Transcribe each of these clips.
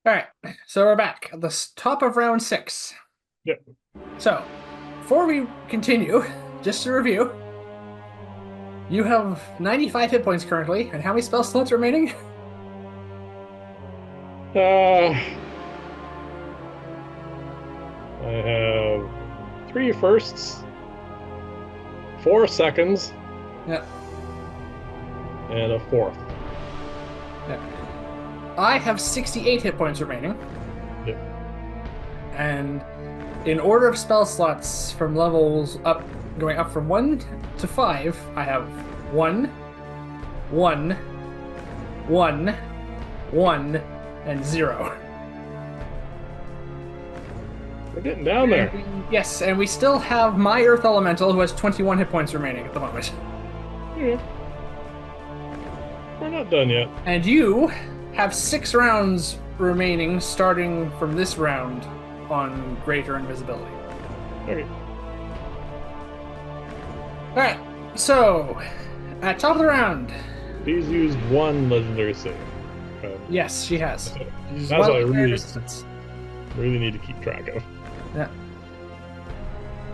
All right, so we're back at the top of round 6. Yep. So, before we continue, just to review, you have 95 hit points currently, and how many spell slots remaining? I have 3 firsts, 4 seconds, Yeah. and a 4th. Yeah. I have 68 hit points remaining. Yep. And in order of spell slots from levels up, going up from 1 to 5, I have 1, 1, 1, 1, and 0. We're getting down there. Yes, and we still have my Earth Elemental, who has 21 hit points remaining at the moment. Yeah. We're not done yet. And you have 6 rounds remaining, starting from this round on Greater Invisibility. Okay. Alright, so, at top of the round. She's used 1 legendary save. Yes, she has. That's what I really need to keep track of. Yeah.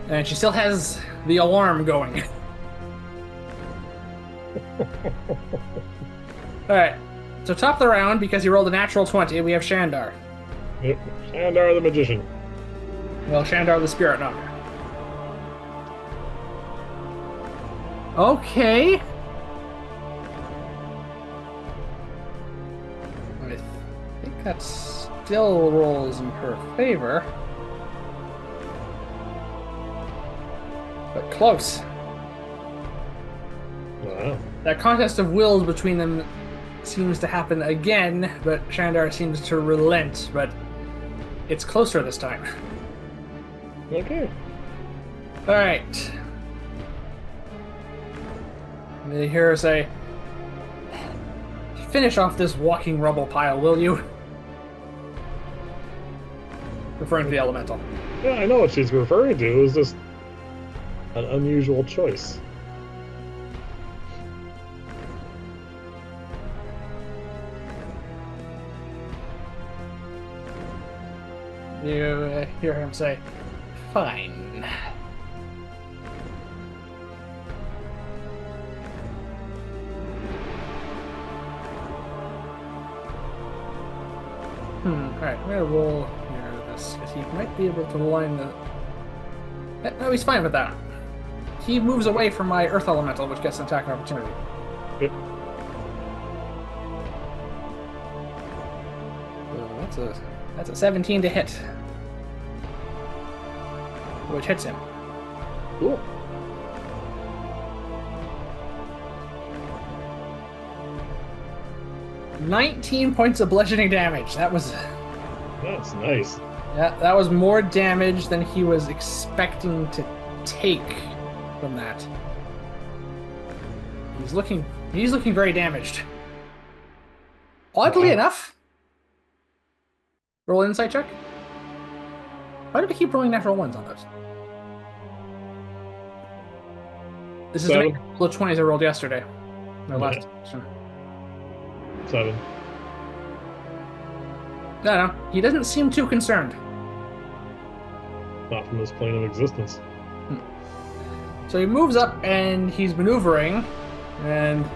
And she still has the alarm going. Alright, so top of the round, because you rolled a natural 20, we have Shandar. Yep. Shandar the Magician. Well, Shandar the Spirit Naga. Okay. I think that still rolls in her favor. But close. Wow. That contest of wills between them seems to happen again, but Shandar seems to relent, but it's closer this time. Okay. Alright. You hear her say, "Finish off this walking rubble pile, will you?" Referring to the elemental. Yeah, I know what she's referring to. It was just an unusual choice. You hear him say, "Fine." Alright, I'm gonna roll here this, because he might be able to line the... No, he's fine with that. He moves away from my Earth Elemental, which gets an attack opportunity. Yep. So that's a 17 to hit. Which hits him. Cool. "19 points of bludgeoning damage. That's nice. Yeah, that was more damage than he was expecting to take from that. He's looking very damaged. Oddly enough, roll an insight check. Why do we keep rolling natural ones on those? This is the 20s I rolled yesterday. My last session. 7. No, he doesn't seem too concerned. Not from this plane of existence. So he moves up and he's maneuvering, and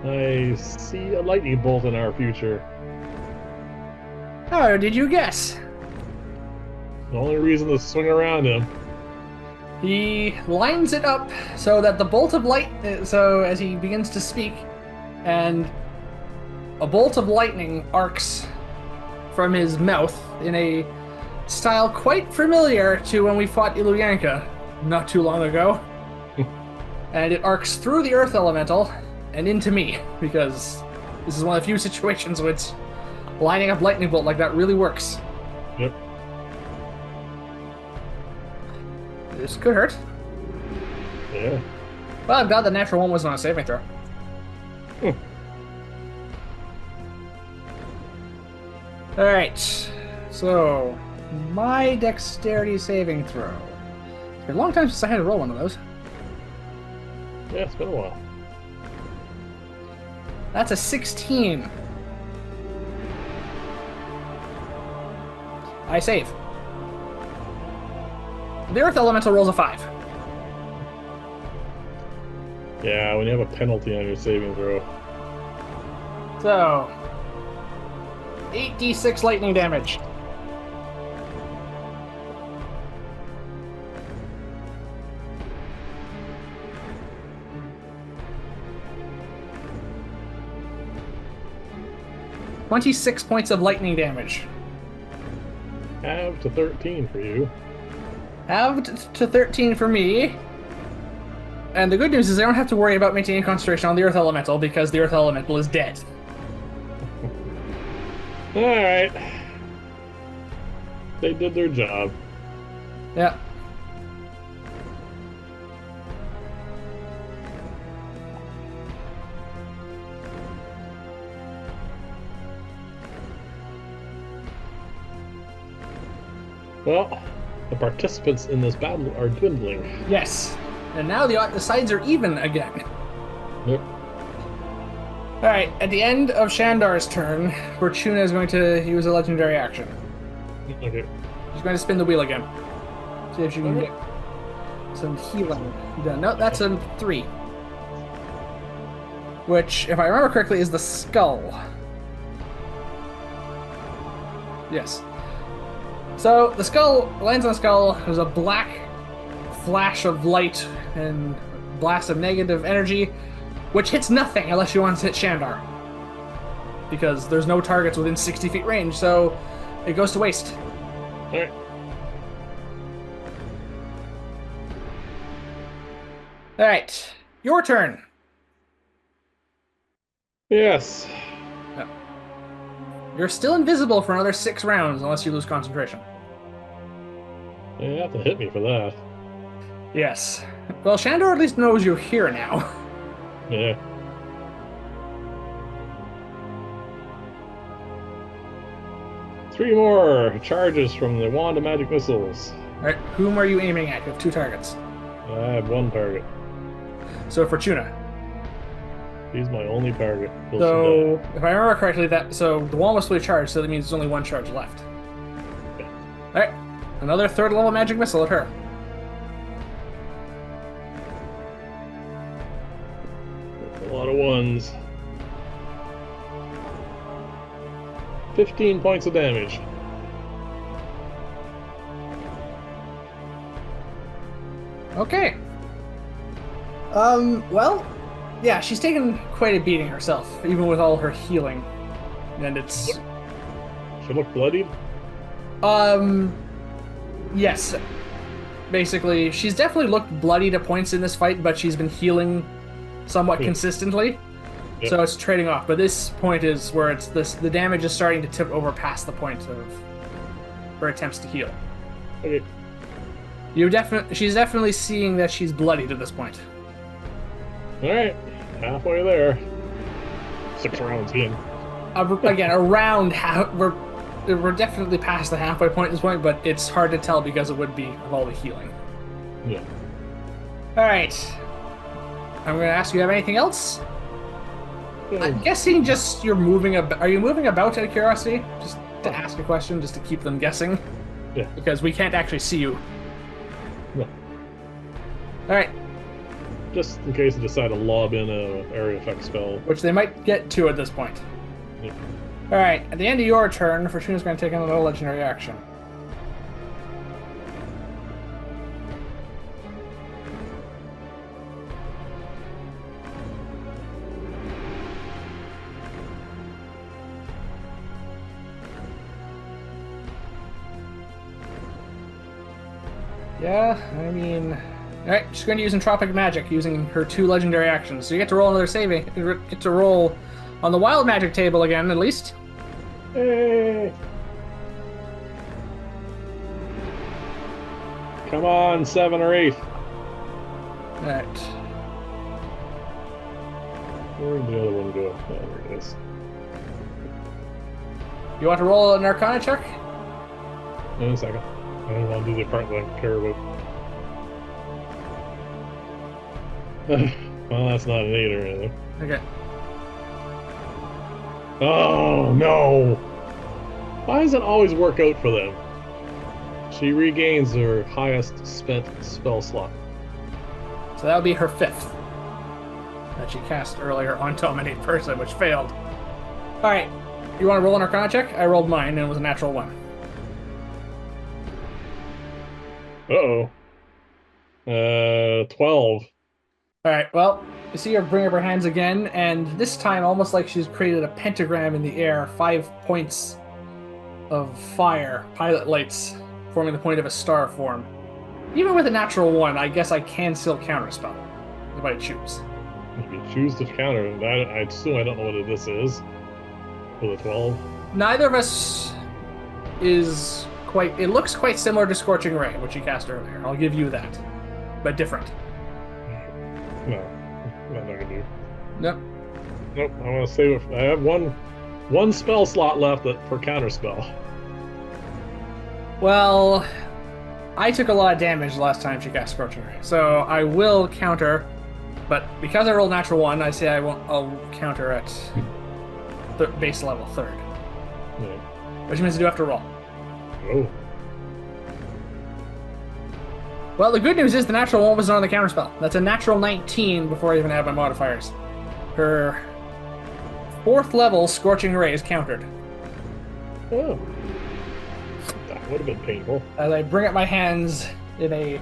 I see a lightning bolt in our future. how did you guess? The only reason to swing around him. He lines it up so that the bolt of light, so as he begins to speak, and a bolt of lightning arcs from his mouth in a style quite familiar to when we fought Illuyanka not too long ago. And it arcs through the Earth Elemental and into me, because this is one of the few situations which lining up lightning bolt like that really works. Yep. This could hurt. Yeah. Well, I'm glad the natural one wasn't on a saving throw. Alright, so my dexterity saving throw. It's been a long time since I had to roll one of those. Yeah, it's been a while. That's a 16. I save. The Earth Elemental rolls a 5. Yeah, when you have a penalty on your saving throw. So, 8d6 lightning damage. $26 points of lightning damage. Halved to 13 for you. Halved to 13 for me. And the good news is I don't have to worry about maintaining concentration on the Earth Elemental because the Earth Elemental is dead. Alright. They did their job. Yeah. Well, the participants in this battle are dwindling. Yes. And now the sides are even again. Yep. Alright, at the end of Shandar's turn, Fortuna is going to use a legendary action. Okay. She's going to spin the wheel again. See if she can get some healing done. No, that's a 3. Which, if I remember correctly, is the skull. Yes. So, the skull lands on the skull. There's a black flash of light and blast of negative energy, which hits nothing unless you want to hit Shandar. Because there's no targets within 60 feet range, so it goes to waste. Alright. Alright, your turn. Yes. No. You're still invisible for another 6 rounds unless you lose concentration. You have to hit me for that. Yes. Well, Shandor at least knows you're here now. Yeah. Three more charges from the Wand of Magic Missiles. Alright, whom are you aiming at? You have 2 targets. I have 1 target. So, Fortuna. He's my only target. So, if I remember correctly, so the wand was fully charged, so that means there's only 1 charge left. Okay. Alright, another 3rd level magic missile at her. A lot of 1s. 15 points of damage. Okay. Well, yeah, she's taken quite a beating herself, even with all her healing. And it's... She look bloodied? Yes. Basically, she's definitely looked bloodied at points in this fight, but she's been healing somewhat consistently. Yep. So it's trading off. But this point is where it's the damage is starting to tip over past the point of her attempts to heal. Okay. She's definitely seeing that she's bloodied at this point. Alright. Halfway there. 6 rounds in. Again, around half. We're definitely past the halfway point at this point, but it's hard to tell because it would be of all the healing. Yeah. Alright. I'm going to ask you, have anything else? I'm guessing just you're moving about. Are you moving about out of curiosity? Just to ask a question, just to keep them guessing? Yeah. Because we can't actually see you. No. Alright. Just in case they decide to lob in a area effect spell. Which they might get to at this point. Yeah. Alright, at the end of your turn, Fortuna's going to take another legendary action. Yeah, I mean... Alright, she's going to use Entropic Magic, using her 2 legendary actions. So you get to roll another saving. You get to roll on the Wild Magic table again, at least. Hey! Come on, 7 or 8. Alright. Where'd the other one go? Oh, there it is. You want to roll an Arcana check? In a second. I don't want to do the part that I care about. Well, that's not an 8 or anything. Okay. Oh, no! Why does it always work out for them? She regains her highest spent spell slot. So that would be her 5th that she cast earlier on Dominate Person, which failed. All right, you want to roll an Arcana check? I rolled mine, and it was a natural 1. Uh-oh. 12. All right, well, you see her bring up her hands again, and this time, almost like she's created a pentagram in the air, 5 points of fire, pilot lights, forming the point of a star form. Even with a natural 1, I guess I can still counterspell, if I choose. If you choose to counter, I assume I don't know what this is. For the 12. Neither of us is quite... It looks quite similar to Scorching Ray, which you cast earlier. I'll give you that. But different. No, not gonna do. Nope. Nope, I want to save it. I have one spell slot left for counterspell. Well, I took a lot of damage last time she cast Scorching Ray, so I will counter, but because I rolled natural 1, I say I'll counter at base level 3rd. Yeah. Which means I do have to roll. Oh. Well, the good news is the natural 1 was not on the counterspell. That's a natural 19 before I even have my modifiers. Her 4th level Scorching Ray is countered. Oh. That would have been painful. As I bring up my hands in a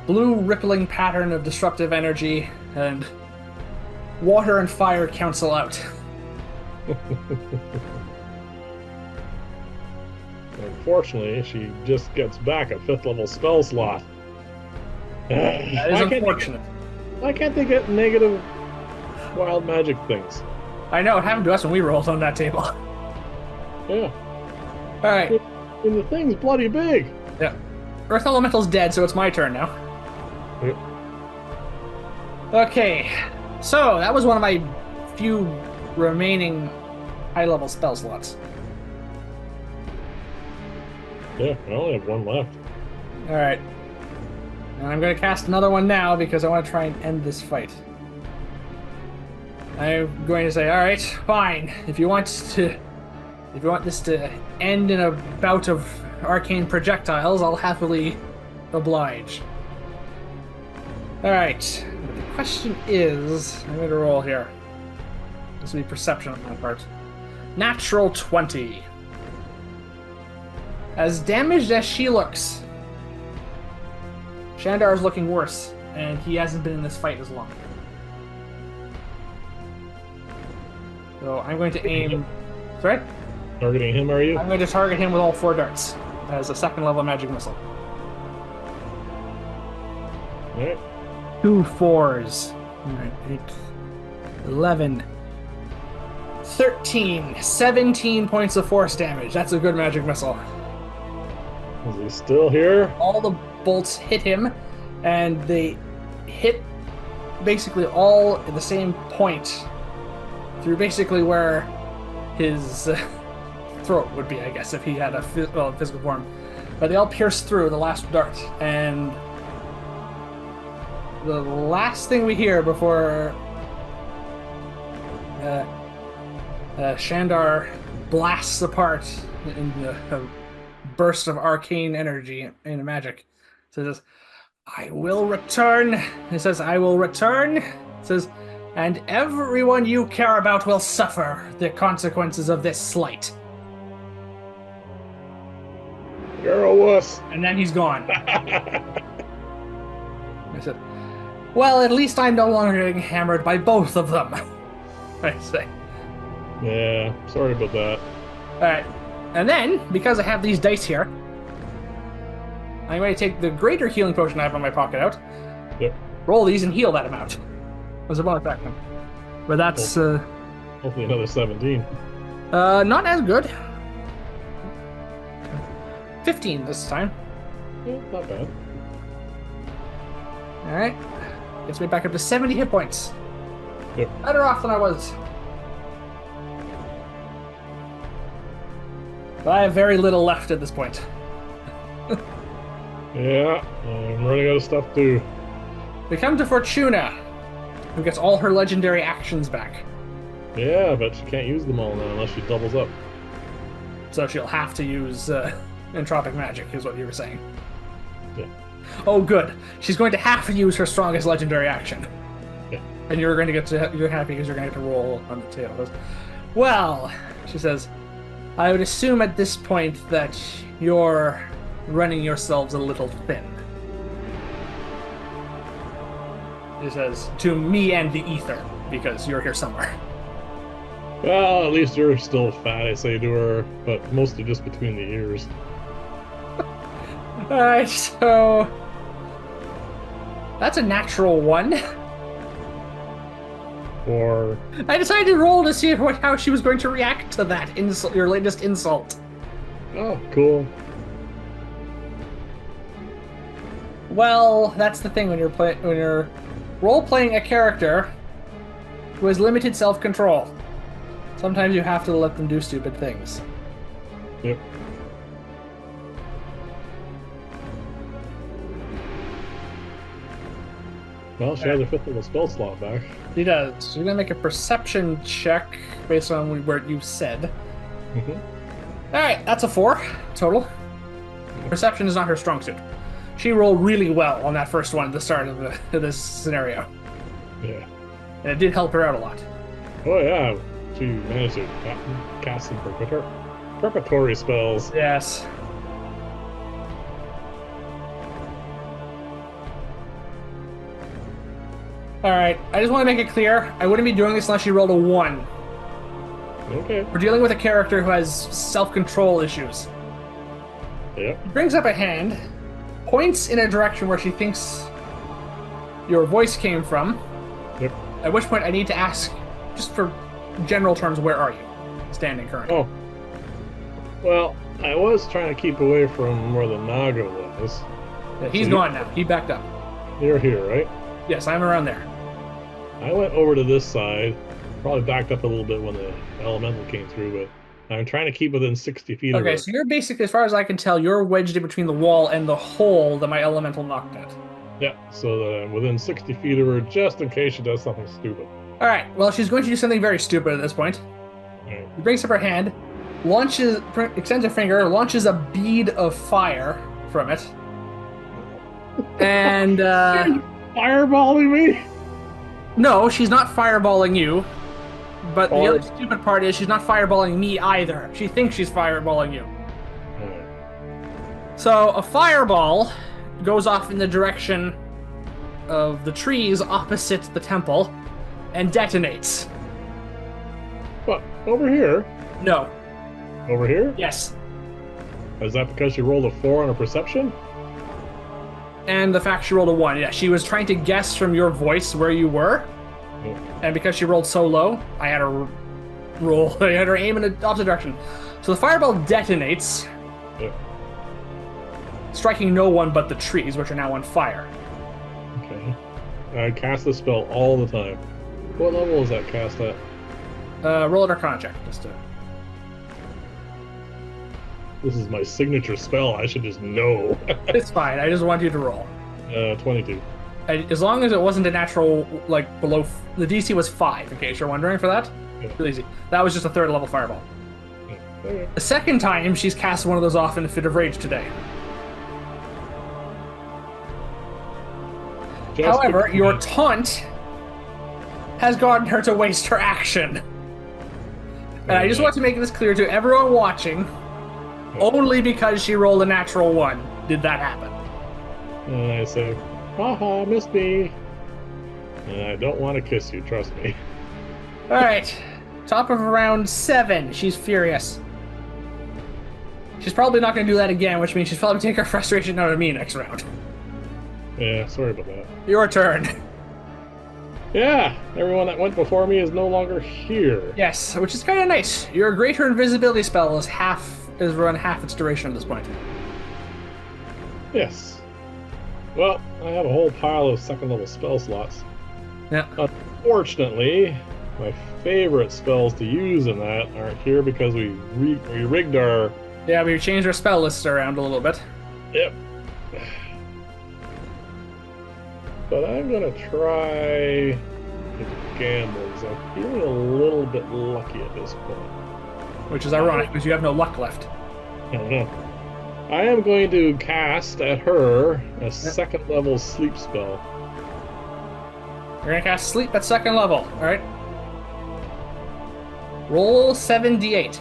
blue rippling pattern of disruptive energy, and water and fire cancel out. Unfortunately, she just gets back a 5th level spell slot. That is unfortunate. Why can't they get negative wild magic things? I know, it happened to us when we rolled on that table. Yeah. Alright. And the thing's bloody big. Yeah. Earth Elemental's dead, so it's my turn now. Yep. Okay. So, that was one of my few remaining high-level spell slots. Yeah, I only have 1 left. Alright. And I'm going to cast another one now because I want to try and end this fight. I'm going to say, alright, fine. If you want this to end in a bout of arcane projectiles, I'll happily oblige. Alright. The question is, I'm going to roll here. This will be perception on my part. Natural 20. As damaged as she looks, Shandar is looking worse, and he hasn't been in this fight as long. So I'm going to aim... Sorry? Targeting him, are you? I'm going to target him with all 4 darts as a 2nd level magic missile. Alright. 2 4s. 8, 11, 13, 17 points of force damage. That's a good magic missile. Is he still here? All the bolts hit him, and they hit basically all at the same point through basically where his throat would be, I guess, if he had a physical form. But they all pierced through the last dart, and the last thing we hear before Shandar blasts apart in a burst of arcane energy and magic. So it says, I will return. It says, I will return. It says, and everyone you care about will suffer the consequences of this slight. You're a wuss. And then he's gone. I said, well, at least I'm no longer getting hammered by both of them. I say. Yeah, sorry about that. Alright. And then, because I have these dice here, I'm going to take the greater healing potion I have in my pocket out. Yep. Roll these and heal that amount. As a bonus action. But that's hopefully another 17. not as good. 15 this time. Yeah, not bad. Alright. Gets me back up to 70 hit points. Yep. Better off than I was. But I have very little left at this point. Yeah, I'm running out of stuff too. We come to Fortuna, who gets all her legendary actions back. Yeah, but she can't use them all now unless she doubles up. So she'll have to use entropic magic, is what you were saying. Yeah. Oh, good. She's going to have to use her strongest legendary action. Yeah. And you're going to get to, you're happy because you're going to get to roll on the tail. Well, she says, I would assume at this point that you're running yourselves a little thin. She says, to me and the ether, because you're here somewhere. Well, at least you're still fat, I say to her, but mostly just between the ears. Alright, so... That's a natural 1. Or... I decided to roll to see how she was going to react to that insult, your latest insult. Oh, cool. Well, that's the thing when you're role-playing a character who has limited self-control. Sometimes you have to let them do stupid things. Yep. Well, she has a 5th level spell slot back. She does. She's gonna make a perception check based on what you said. Alright, that's a 4 total. Perception is not her strong suit. She rolled really well on that first one at the start of this scenario. Yeah. And it did help her out a lot. Oh, yeah. She managed to cast some preparatory spells. Yes. Alright, I just want to make it clear, I wouldn't be doing this unless she rolled a 1. Okay. We're dealing with a character who has self-control issues. Yep. She brings up a hand, points in a direction where she thinks your voice came from. Yep. At which point I need to ask, just for general terms, where are you standing currently? Oh. Well, I was trying to keep away from where the Naga was. Yeah, he's gone now. He backed up. You're here, right? Yes, I'm around there. I went over to this side, probably backed up a little bit when the elemental came through, but I'm trying to keep within 60 feet of her. Okay, so you're basically, as far as I can tell, you're wedged in between the wall and the hole that my elemental knocked at. Yeah, so that I'm within 60 feet of her just in case she does something stupid. Alright, well, she's going to do something very stupid at this point. Right. She brings up her hand, extends her finger, launches a bead of fire from it. And, Fireballing me? no, she's not fireballing you. But the Or- other stupid part is she's not fireballing me either. She thinks she's fireballing you. So a fireball goes off in the direction of the trees opposite the temple and detonates. What? Over here? No. Over here? Yes. Is that because she rolled a 4 on her perception? And the fact she rolled a 1. Yeah, she was trying to guess from your voice where you were. Yeah. And because she rolled so low, I had her roll. I had her aim in the opposite direction. So the fireball detonates, Yeah. striking no one but the trees, which are now on fire. Okay. I cast this spell all the time. What level is that cast at? Roll an Arcana check, just to... This is my signature spell. I should just know. It's fine. I just want you to roll. 22. As long as it wasn't a natural, like, below... The DC was 5, in case you're wondering for that. Yeah. Really easy. That was just a 3rd level fireball. Okay. The second time, she's cast one of those off in a fit of rage today. Just However, because- your taunt has gotten her to waste her action. And I just want to make this clear to everyone watching, only because she rolled a natural 1 did that happen. And I say, haha, missed me. And I don't want to kiss you, trust me. Alright, top of round 7, she's furious. She's probably not going to do that again, which means she's probably take her frustration out of me next round. Yeah, sorry about that. Your turn. Yeah, everyone that went before me is no longer here. Yes, which is kind of nice. Your greater invisibility spell is run half its duration at this point. Yes. Well, I have a whole pile of 2nd level spell slots. Yeah. Unfortunately, my favorite spells to use in that aren't here because we rigged our... Yeah, we changed our spell list around a little bit. Yep. But I'm gonna try to gamble because I'm feeling a little bit lucky at this point. Which is ironic, because you have no luck left. I don't know. I am going to cast at her a second level sleep spell. You're gonna cast sleep at second level. All right. Roll 7d8.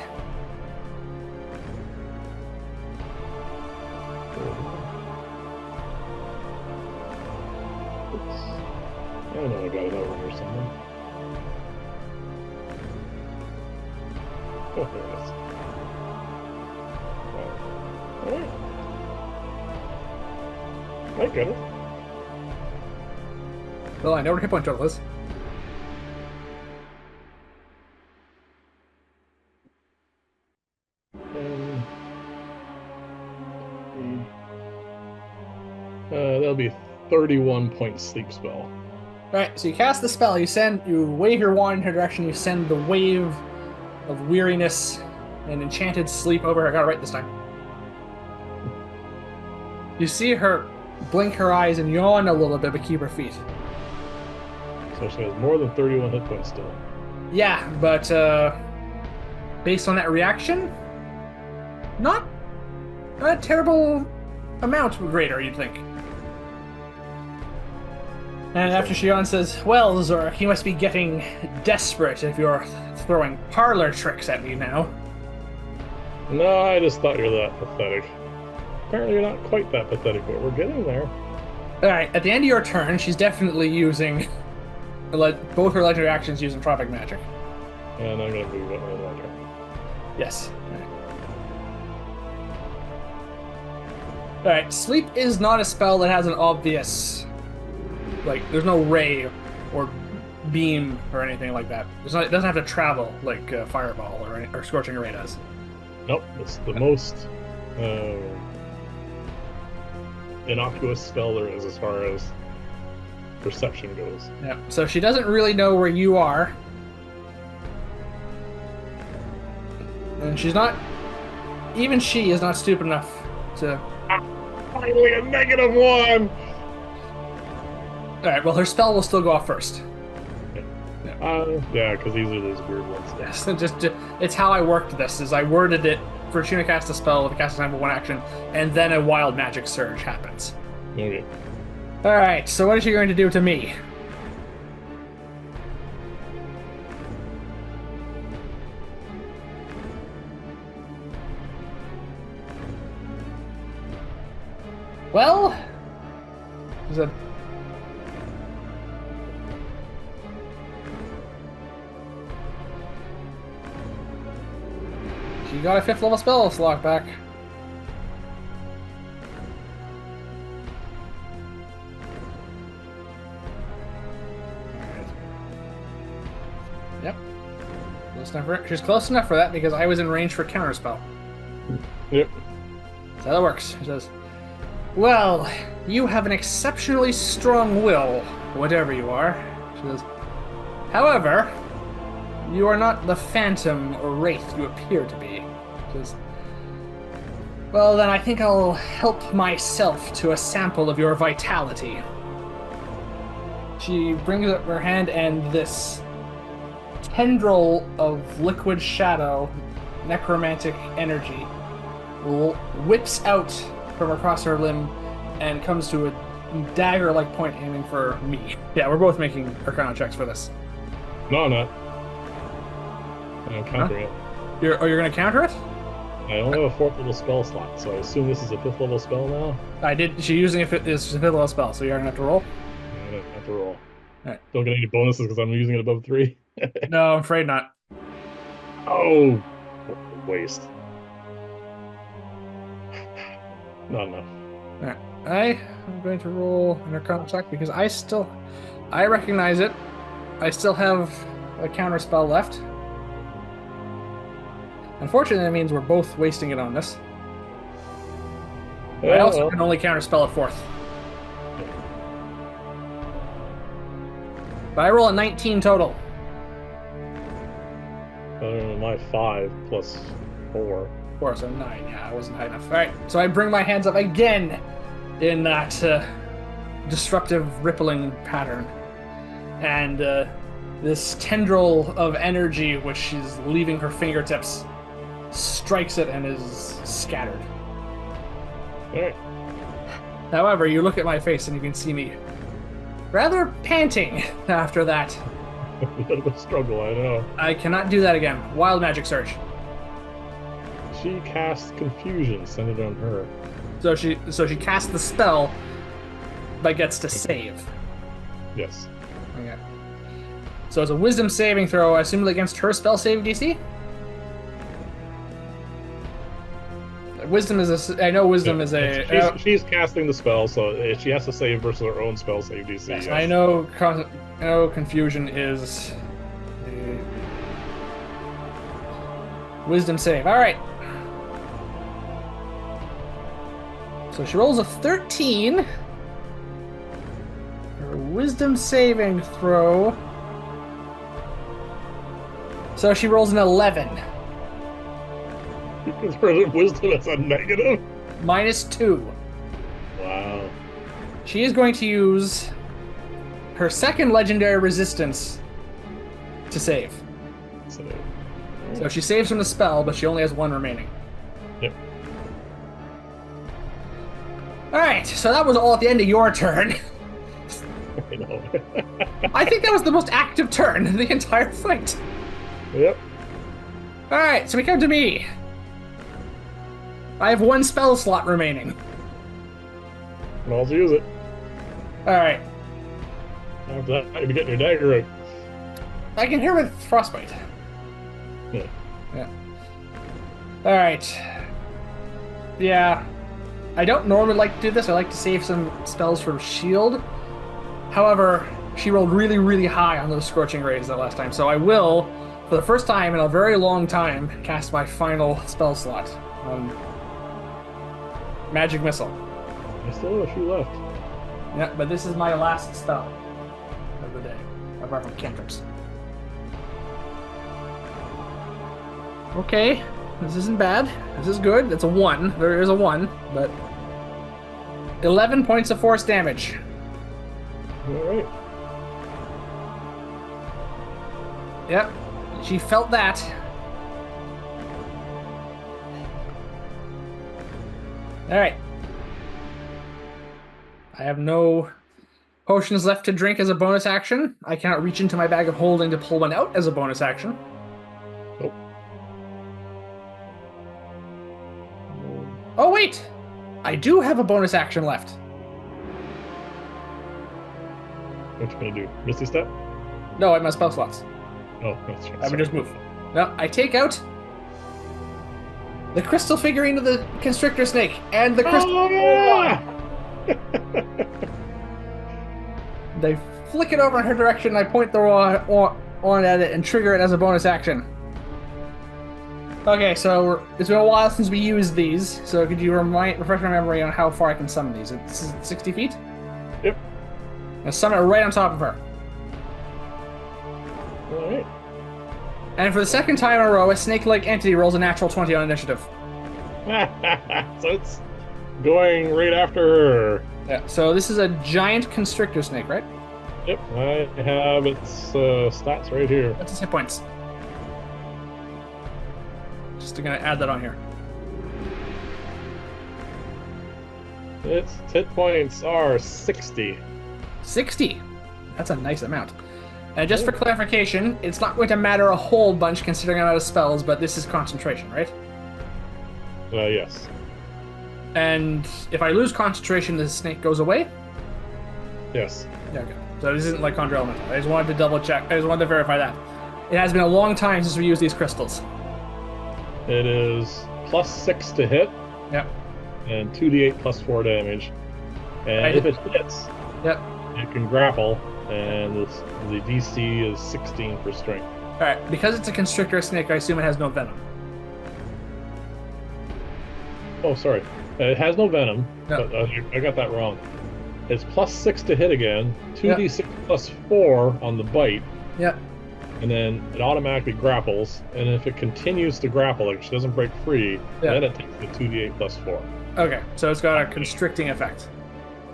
I know I got it over here somewhere. Oh, there it is. Alright. I got it. Well, I know what hit point total is. That'll be 31-point sleep spell. Alright, so you cast the spell, you wave your wand in her direction, you send the wave of weariness and enchanted sleep over her. I got it right this time. You see her blink her eyes and yawn a little bit, but keep her feet. So she has more than 31 hit points still. Yeah, but based on that reaction, not a terrible amount greater, you'd think. And after Shion says, well, Zorak, you must be getting desperate if you're throwing parlor tricks at me now. No, I just thought you're that pathetic. Apparently you're not quite that pathetic, but we're getting there. Alright, at the end of your turn, she's definitely using both her legendary actions using tropic magic. And I'm going to move it my legendary. Yes. Alright, sleep is not a spell that has an obvious... Like, there's no ray or beam or anything like that. It doesn't have to travel like Fireball or Scorching Ray does. Nope, it's the most innocuous spell there is as far as perception goes. Yeah, so she doesn't really know where you are. And she's not... Even she is not stupid enough to... Finally a -1! Alright, well, her spell will still go off first. Yeah, because these are those weird ones. Yes, it's how I worked this, is I worded it, Fortuna cast a spell with a cast time for one action, and then a wild magic surge happens. Okay. Alright, so what is she going to do to me? Well, is it... She got a 5th level spell slot back. Yep. She's close enough for that because I was in range for counterspell. Yep. So that works. She says, well, you have an exceptionally strong will, whatever you are. She says, however, you are not the phantom or wraith you appear to be. She says, well, then I think I'll help myself to a sample of your vitality. She brings up her hand and this tendril of liquid shadow, necromantic energy, whips out from across her limb and comes to a dagger-like point aiming for me. Yeah, we're both making Arcana checks for this. No, I'm not. I'm countering it. You're going to counter it? I only have a 4th level spell slot, so I assume this is a 5th level spell now? I did. She's using it's a 5th level spell, so you're going to have to roll? I'm going to have to roll. Alright. Don't get any bonuses because I'm using it above 3. No, I'm afraid not. Oh! Waste. Not enough. Alright. I am going to roll an Arcana check because I recognize it. I still have a counter spell left. Unfortunately, that means we're both wasting it on this. I also can only counterspell a 4th. But I roll a 19 total. My 5 plus 4. 4, so 9. Yeah, I wasn't high enough. Alright, so I bring my hands up again in that disruptive rippling pattern. And this tendril of energy, which is leaving her fingertips, strikes it and is scattered. All right. However, you look at my face and you can see me rather panting after that. A bit of a struggle, I know. I cannot do that again. Wild magic surge. She casts confusion. Send it on her. So she casts the spell, but gets to save. Yes. Okay. So it's a wisdom saving throw, assumably against her spell save DC? Wisdom is a... I know wisdom is a... She's casting the spell, so she has to save versus her own spell save DC. Yes, yes. I know confusion is... a wisdom save. All right. So she rolls a 13. Her wisdom saving throw. So she rolls an 11. Her wisdom is a negative? -2. Wow. She is going to use her second legendary resistance to save. So she saves from the spell, but she only has 1 remaining. Yep. Alright, so that was all at the end of your turn. I know. I think that was the most active turn in the entire fight. Yep. Alright, so we come to me. I have 1 spell slot remaining. And also use it. Alright. After that, you'll be getting your dagger out. I can hear with frostbite. Yeah. Yeah. Alright. Yeah. I don't normally like to do this. I like to save some spells from shield. However, she rolled really, really high on those scorching rays that last time. So I will, for the first time in a very long time, cast my final spell slot on Magic Missile. I still have a few left. Yeah, but this is my last spell of the day, apart from cantrips. Okay, this isn't bad. This is good. It's a 1. There is a 1, but 11 points of force damage. All right. Yep, she felt that. All right. I have no potions left to drink as a bonus action. I cannot reach into my bag of holding to pull one out as a bonus action. Nope. Oh, wait! I do have a bonus action left. What you gonna do? Misty Step? No, I have my spell slots. Oh, that's right. I would just move. No, I take out the crystal figurine of the constrictor snake and the crystal. Oh, yeah! They flick it over in her direction, and I point the wand at it and trigger it as a bonus action. Okay, so it's been a while since we used these, so could you refresh my memory on how far I can summon these? It's 60 feet? Yep. I summon it right on top of her. Alright. And for the second time in a row, a snake-like entity rolls a natural 20 on initiative. So it's going right after her. Yeah, so this is a giant constrictor snake, right? Yep, I have its stats right here. That's its hit points. Just gonna add that on here. Its hit points are 60. 60. That's a nice amount. And just for clarification, it's not going to matter a whole bunch considering I'm out of spells, but this is concentration, right? Yes. And if I lose concentration, the snake goes away? Yes. Yeah, okay. So this isn't like Conjure Elemental. I just wanted to double check. I just wanted to verify that. It has been a long time since we used these crystals. It is +6 to hit. Yep. And 2d8 +4 damage. And if it hits, yep, it can grapple, and the DC is 16 for strength. Alright, because it's a constrictor snake, I assume it has no venom. Oh, sorry. It has no venom, No. but I got that wrong. It's +6 to hit again, 2d6 +4 on the bite, Yep. and then it automatically grapples, and if it continues to grapple, like she doesn't break free, then it takes the 2d8 +4. Okay, so it's got a constricting effect.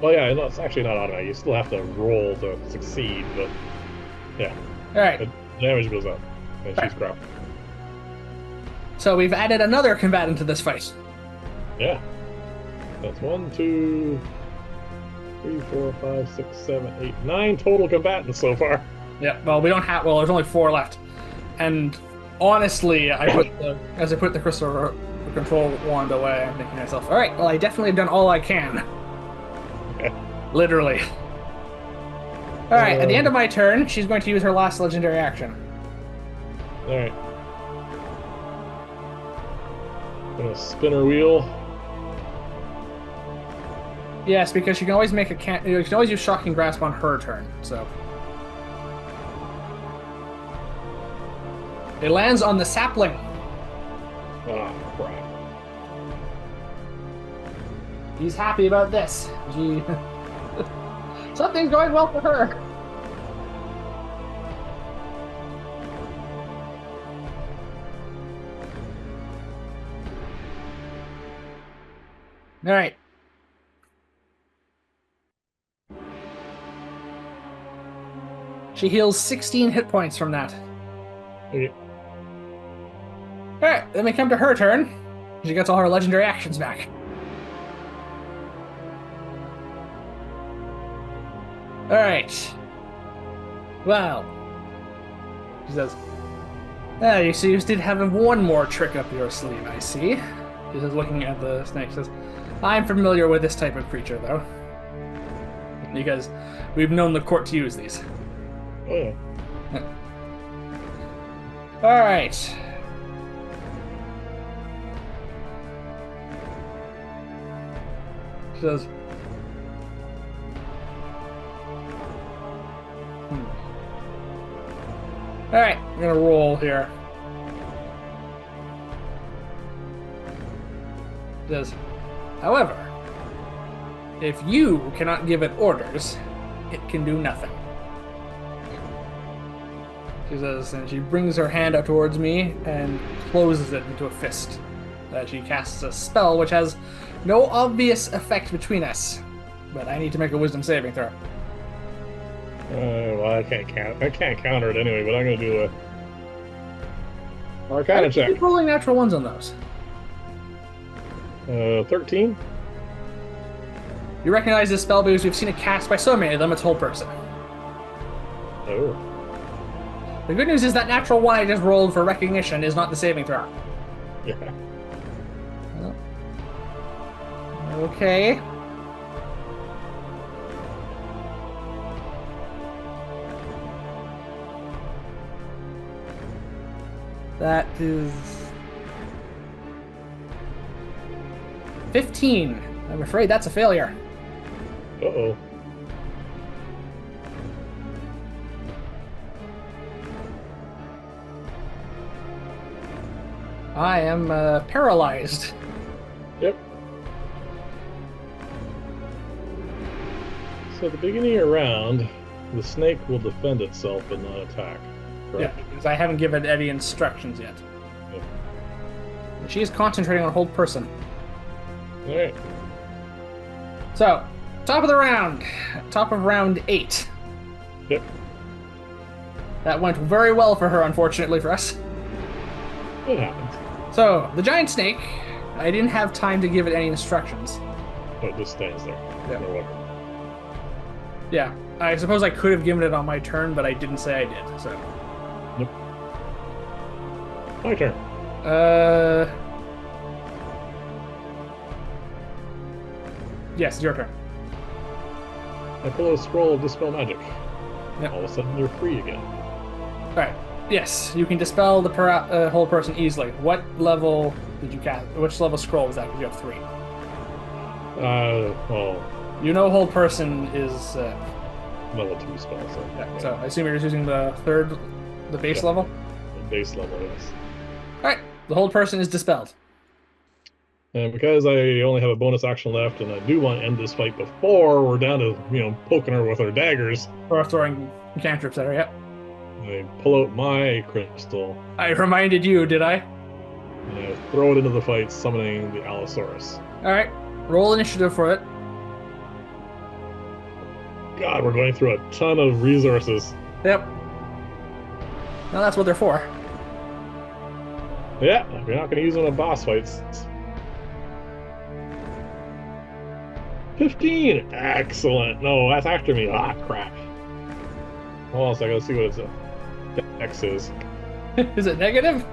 Well, yeah, it's actually not automatic. You still have to roll to succeed, but yeah. Alright, The damage goes up, and she's grappled. so we've added another combatant to this fight. Yeah. That's 1, 2, 3, 4, 5, 6, 7, 8, 9 total combatants so far. Yeah, well, we don't have. Well, there's only 4 left, and honestly, as I put the crystal control wand away, I'm thinking to myself, all right, well, I definitely have done all I can. Literally. All right, at the end of my turn, she's going to use her last legendary action. All right. Gonna spin her wheel. Yes, because she can always make a you can always use shocking grasp on her turn. So it lands on the sapling. Ah, crap. He's happy about this. Gee, something's going well for her. All right. She heals 16 hit points from that. Okay. Alright, then we come to her turn. She gets all her legendary actions back. Alright. Well. She says, you did have one more trick up your sleeve, I see. She says, looking at the snake, says, I'm familiar with this type of creature, though. Because we've known the court to use these. Oh, yeah. All right. She says, All right, I'm gonna roll here. She says, however, if you cannot give it orders, it can do nothing. She says, and she brings her hand up towards me and closes it into a fist. She casts a spell which has no obvious effect between us, but I need to make a wisdom saving throw. Well, I can't counter it anyway, but I'm gonna do a Arcana check. Keep rolling natural ones on those. 13. You recognize this spell because we've seen it cast by so many of them. It's whole person. Oh. The good news is that natural one I just rolled for recognition is not the saving throw. Yeah. Well, okay. That is 15. I'm afraid that's a failure. Uh-oh. I am paralyzed. Yep. So at the beginning of your round, the snake will defend itself but not attack. Correct? Yeah, because I haven't given any instructions yet. Yep. She is concentrating on hold person. All right. So, top of the round. Top of round 8. Yep. That went very well for her, unfortunately for us. It happens. So, the giant snake, I didn't have time to give it any instructions. Oh, it just stands there. Yeah. No weapon. Yeah, I suppose I could have given it on my turn, but I didn't say I did, so. Nope. My turn. Yes, it's your turn. I pull a scroll of Dispel Magic. Yep. All of a sudden, they're free again. Alright, yes, you can dispel the whole person easily. What level did you cast? Which level scroll was that? Because you have 3. Well, You know whole person is... level 2 spell, so. yeah, so I assume you're just using the base Yeah. level? The base level, yes. Alright, the whole person is dispelled. And because I only have a bonus action left, and I do want to end this fight before we're down to, poking her with our daggers, Or throwing cantrips at her, yep. I pull out my crystal, I reminded you, did I? and I throw it into the fight, summoning the Allosaurus. Alright, roll initiative for it. God, we're going through a ton of resources. Yep. Now that's what they're for. Yeah, we're not going to use them in boss fights. 15! Excellent! No, that's after me. Ah, crap. Hold on a second, let's see what its X is. Is it negative?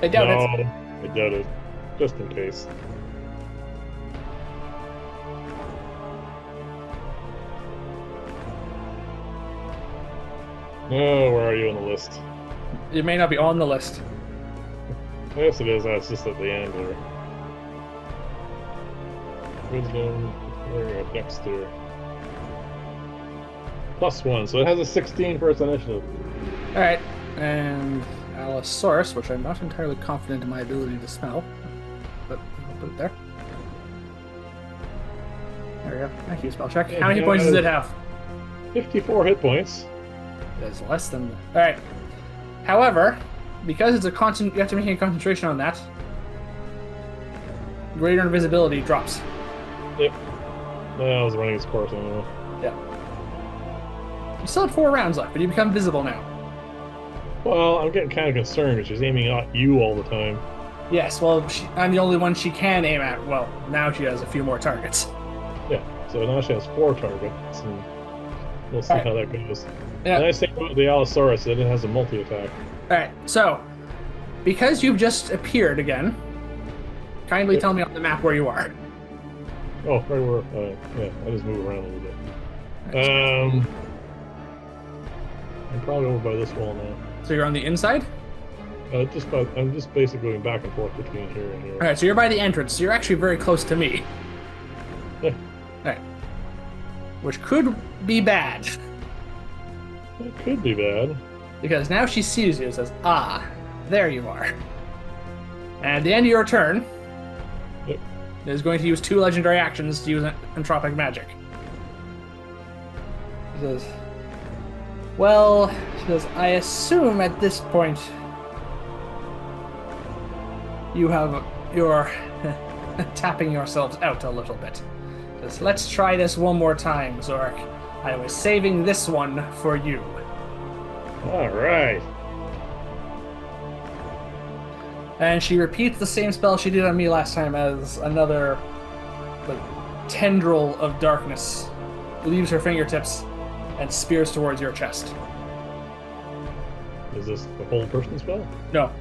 I doubt No, it. I doubt it. Just in case. Oh, where are you on the list? It may not be on the list. Yes, it is. That's just at the end there. Wisdom, where are you? Dexter. +1, so it has a 16 for its initiative. Alright, and Allosaurus, which I'm not entirely confident in my ability to smell, but I'll put it there. There we go. Thank you, spell check. How many points does it have? 54 hit points. It's less than... Alright. However, because it's a constant, you have to make a concentration on that. Greater invisibility drops. Yep. I was running its course anyway. Yeah. You still have 4 rounds left, but you become visible now. Well, I'm getting kind of concerned because she's aiming at you all the time. Yes, well, I'm the only one she can aim at. Well, now she has a few more targets. Yeah, so now she has 4 targets, and we'll see how that goes. Yeah. The nice thing about the Allosaurus is that it has a multi-attack. Alright, so, because you've just appeared again, kindly tell me on the map where you are. Oh, right where, yeah, I just move around a little bit. I'm probably over by this wall now. So you're on the inside? I'm just basically going back and forth between here and here. Alright, so you're by the entrance, so you're actually very close to me. Yeah. Alright. Which could be bad. It could be bad. Because now she sees you and says, ah, there you are. And at the end of your turn, is going to use 2 legendary actions to use entropic magic. She says, well, she says, I assume at this point you're tapping yourselves out a little bit. Says, let's try this one more time, Zorak. I was saving this one for you. All right. And she repeats the same spell she did on me last time as another tendril of darkness leaves her fingertips and spears towards your chest. Is this the whole person spell? No.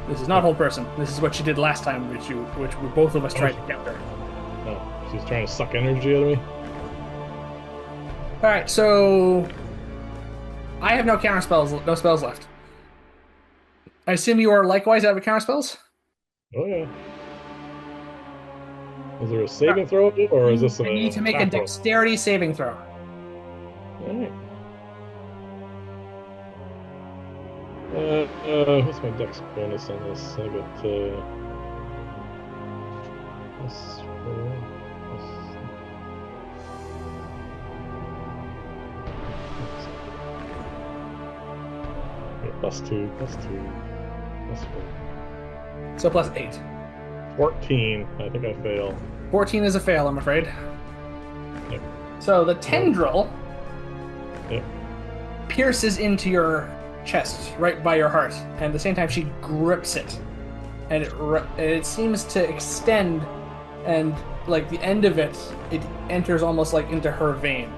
This is not whole person. This is what she did last time, which we both of us tried to counter. Oh, she's trying to suck energy out of me? Alright, so I have no counter spells, no spells left. I assume you are likewise out of counter spells? Oh, yeah. Is there a saving throw, or is this a... You need to make a dexterity saving throw. Alright. What's my dex bonus on this? I got, +2, +4. So +8. 14. I think I fail. 14 is a fail, I'm afraid. Yep. So the tendril Yep. pierces into your chest, right by your heart, and at the same time she grips it. And it seems to extend, and like the end of it enters almost like into her vein.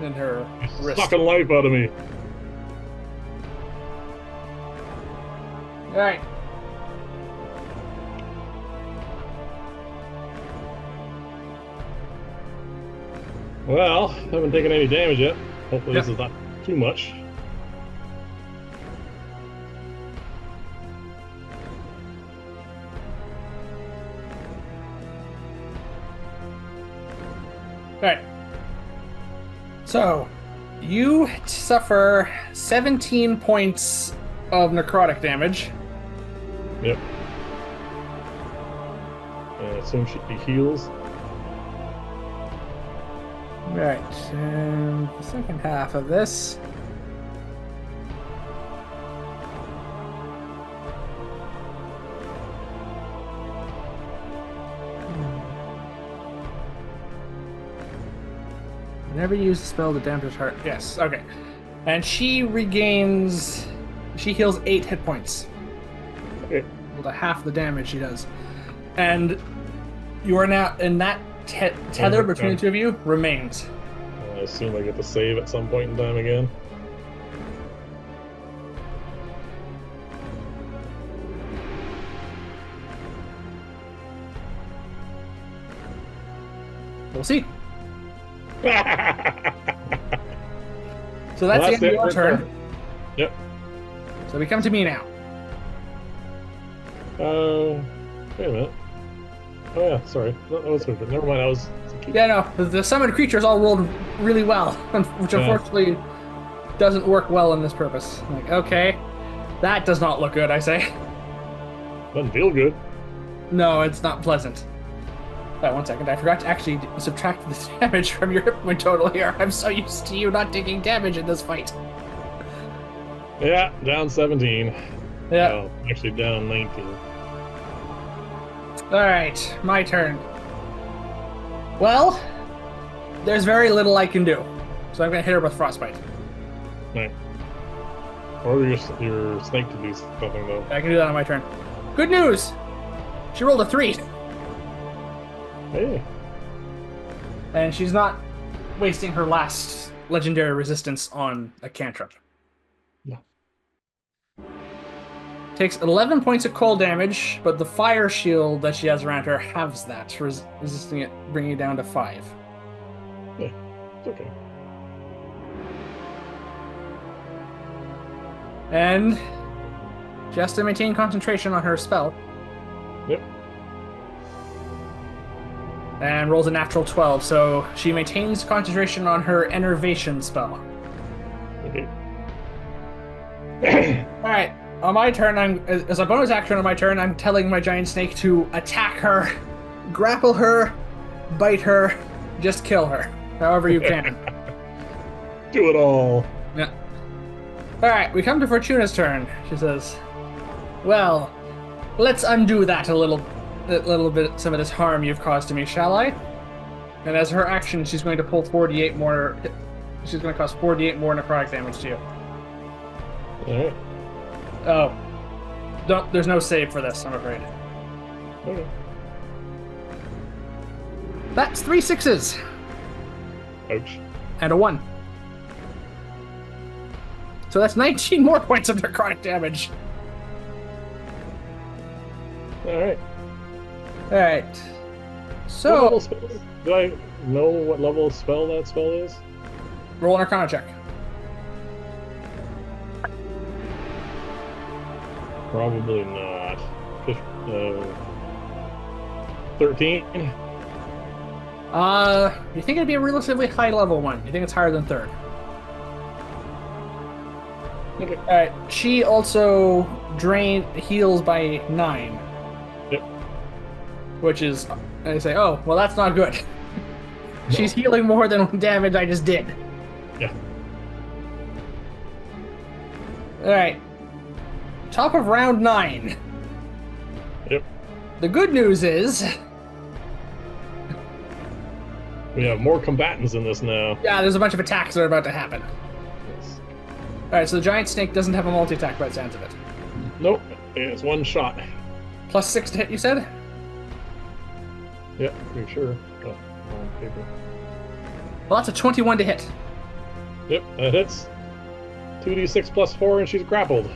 In her wrist. Sucking life out of me. Alright. Well, haven't taken any damage yet. Hopefully this is not too much. Alright. So, you suffer 17 points of necrotic damage. Yep. And I assume she heals. Right, and the second half of this. Whenever you use a spell to damage her. Yes, okay. And she heals 8 hit points. Okay. Equal to half the damage she does. And you are now, and that tether between the two of you remains. I assume I get to save at some point in time again. We'll see. So Well, that's the end of your right turn. there. Yep. So we come to me now. Wait a minute. Oh yeah, sorry. That was good. Never mind. I was. Yeah, no, the summoned creatures all rolled really well, which unfortunately doesn't work well in this purpose. Like, okay, that does not look good, I say. Doesn't feel good. No, it's not pleasant. Wait, 1 second. I forgot to actually subtract the damage from your hit point total here. I'm so used to you not taking damage in this fight. Yeah, down 17. Yeah. Oh, actually down 19. Alright, my turn. Well, there's very little I can do. So I'm going to hit her with Frostbite. Right. Or your snake to do something, though. I can do that on my turn. Good news! She rolled a 3. Hey. And she's not wasting her last legendary resistance on a cantrip. No. Takes 11 points of cold damage, but the fire shield that she has around her halves that, resisting it, bringing it down to 5. Yeah, it's okay. And she has to maintain concentration on her spell. Yep. And rolls a natural 12, so she maintains concentration on her enervation spell. Okay. Alright, on my turn, as a bonus action on my turn, I'm telling my giant snake to attack her, grapple her, bite her, just kill her, however you can. Do it all. Yeah. Alright, we come to Fortuna's turn. She says, well, let's undo that a little bit, some of this harm you've caused to me, shall I? And as her action, she's going to pull 48 more. She's going to cause 48 more necrotic damage to you. Alright. Oh. There's no save for this, I'm afraid. Okay. That's 3 6s. Ouch. And a 1. So that's 19 more points of necrotic damage. Alright. Alright. So. What level spell? Do I know what level of spell that spell is? Roll an Arcana check. Probably not. 13? You think it'd be a relatively high level one? You think it's higher than 3rd? Okay. Alright, she also heals by 9. Yep. Which is, I say, oh, well, that's not good. She's healing more than damage I just did. Yeah. Alright. Top of round 9. Yep. The good news is... We have more combatants in this now. Yeah, there's a bunch of attacks that are about to happen. Yes. Alright, so the giant snake doesn't have a multi-attack by the sounds of it. Nope. It's one shot. Plus 6 to hit, you said? Yeah, pretty sure. Oh, wrong paper. Well, that's a 21 to hit. Yep, that hits. 2d6 plus 4, and she's grappled.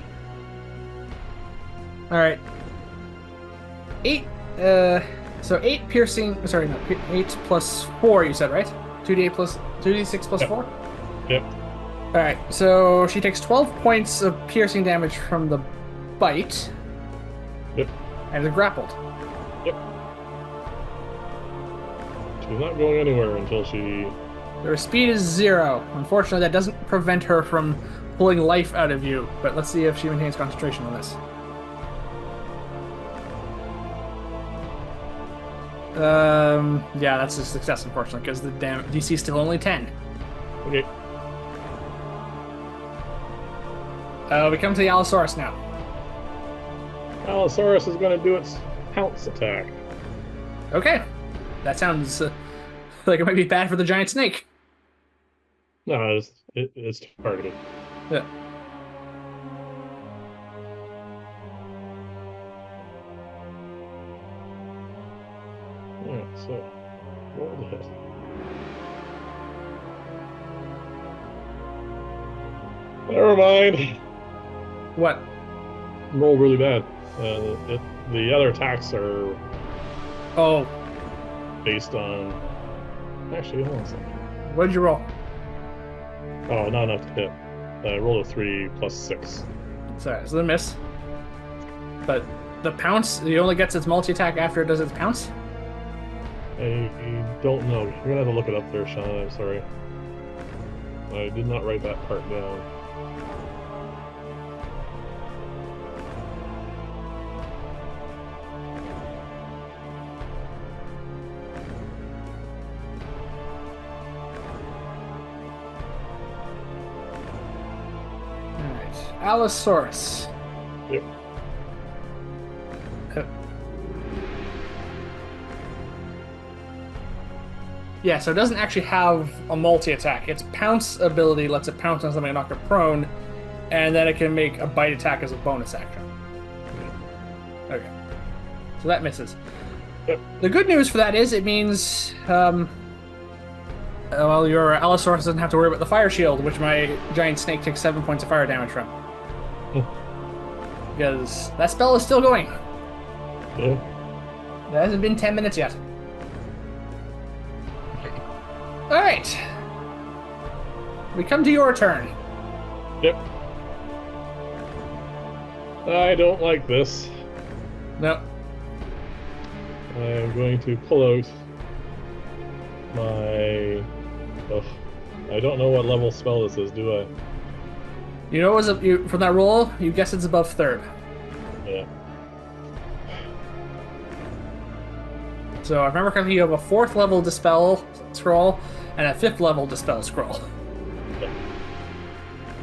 Alright. 8, so 8 piercing, sorry, no, 8 plus 4, you said, right? 2d6 plus Yep. 4? Yep. Alright, so she takes 12 points of piercing damage from the bite. Yep. And is grappled. Yep. She's not going anywhere until she... Her speed is 0. Unfortunately, that doesn't prevent her from pulling life out of you, but let's see if she maintains concentration on this. Yeah, that's a success, unfortunately, because the DC is still only 10. Okay. We come to the Allosaurus now. Allosaurus is going to do its pounce attack. Okay. That sounds like it might be bad for the giant snake. No, it's targeted. Yeah. Yeah, so Roll the hit. Never mind. What? Rolled really bad. The other attacks are Oh, based on. Actually, hold on a second. what did you roll? Oh, not enough to hit. I rolled a 3 plus 6. Sorry, so the miss. But the pounce, he only gets its multi-attack after it does its pounce? I don't know. You're gonna have to look it up there, Sean. I'm sorry. I did not write that part down. Alright. Allosaurus. Yep. Yeah, so it doesn't actually have a multi-attack. Its pounce ability lets it pounce on something and knock it prone, and then it can make a bite attack as a bonus action. Okay. So that misses. Yep. The good news for that is it means, well, your Allosaurus doesn't have to worry about the fire shield, which my giant snake takes 7 points of fire damage from. Because that spell is still going. Yeah. It hasn't been 10 minutes yet. Alright. We come to your turn. Yep. I don't like this. No. I'm going to pull out my. Ugh, I don't know what level spell this is, do I? You know, from that roll, you guess it's above third. Yeah. So I remember correctly, you have a 4th level Dispel scroll and a 5th level Dispel scroll. Yeah.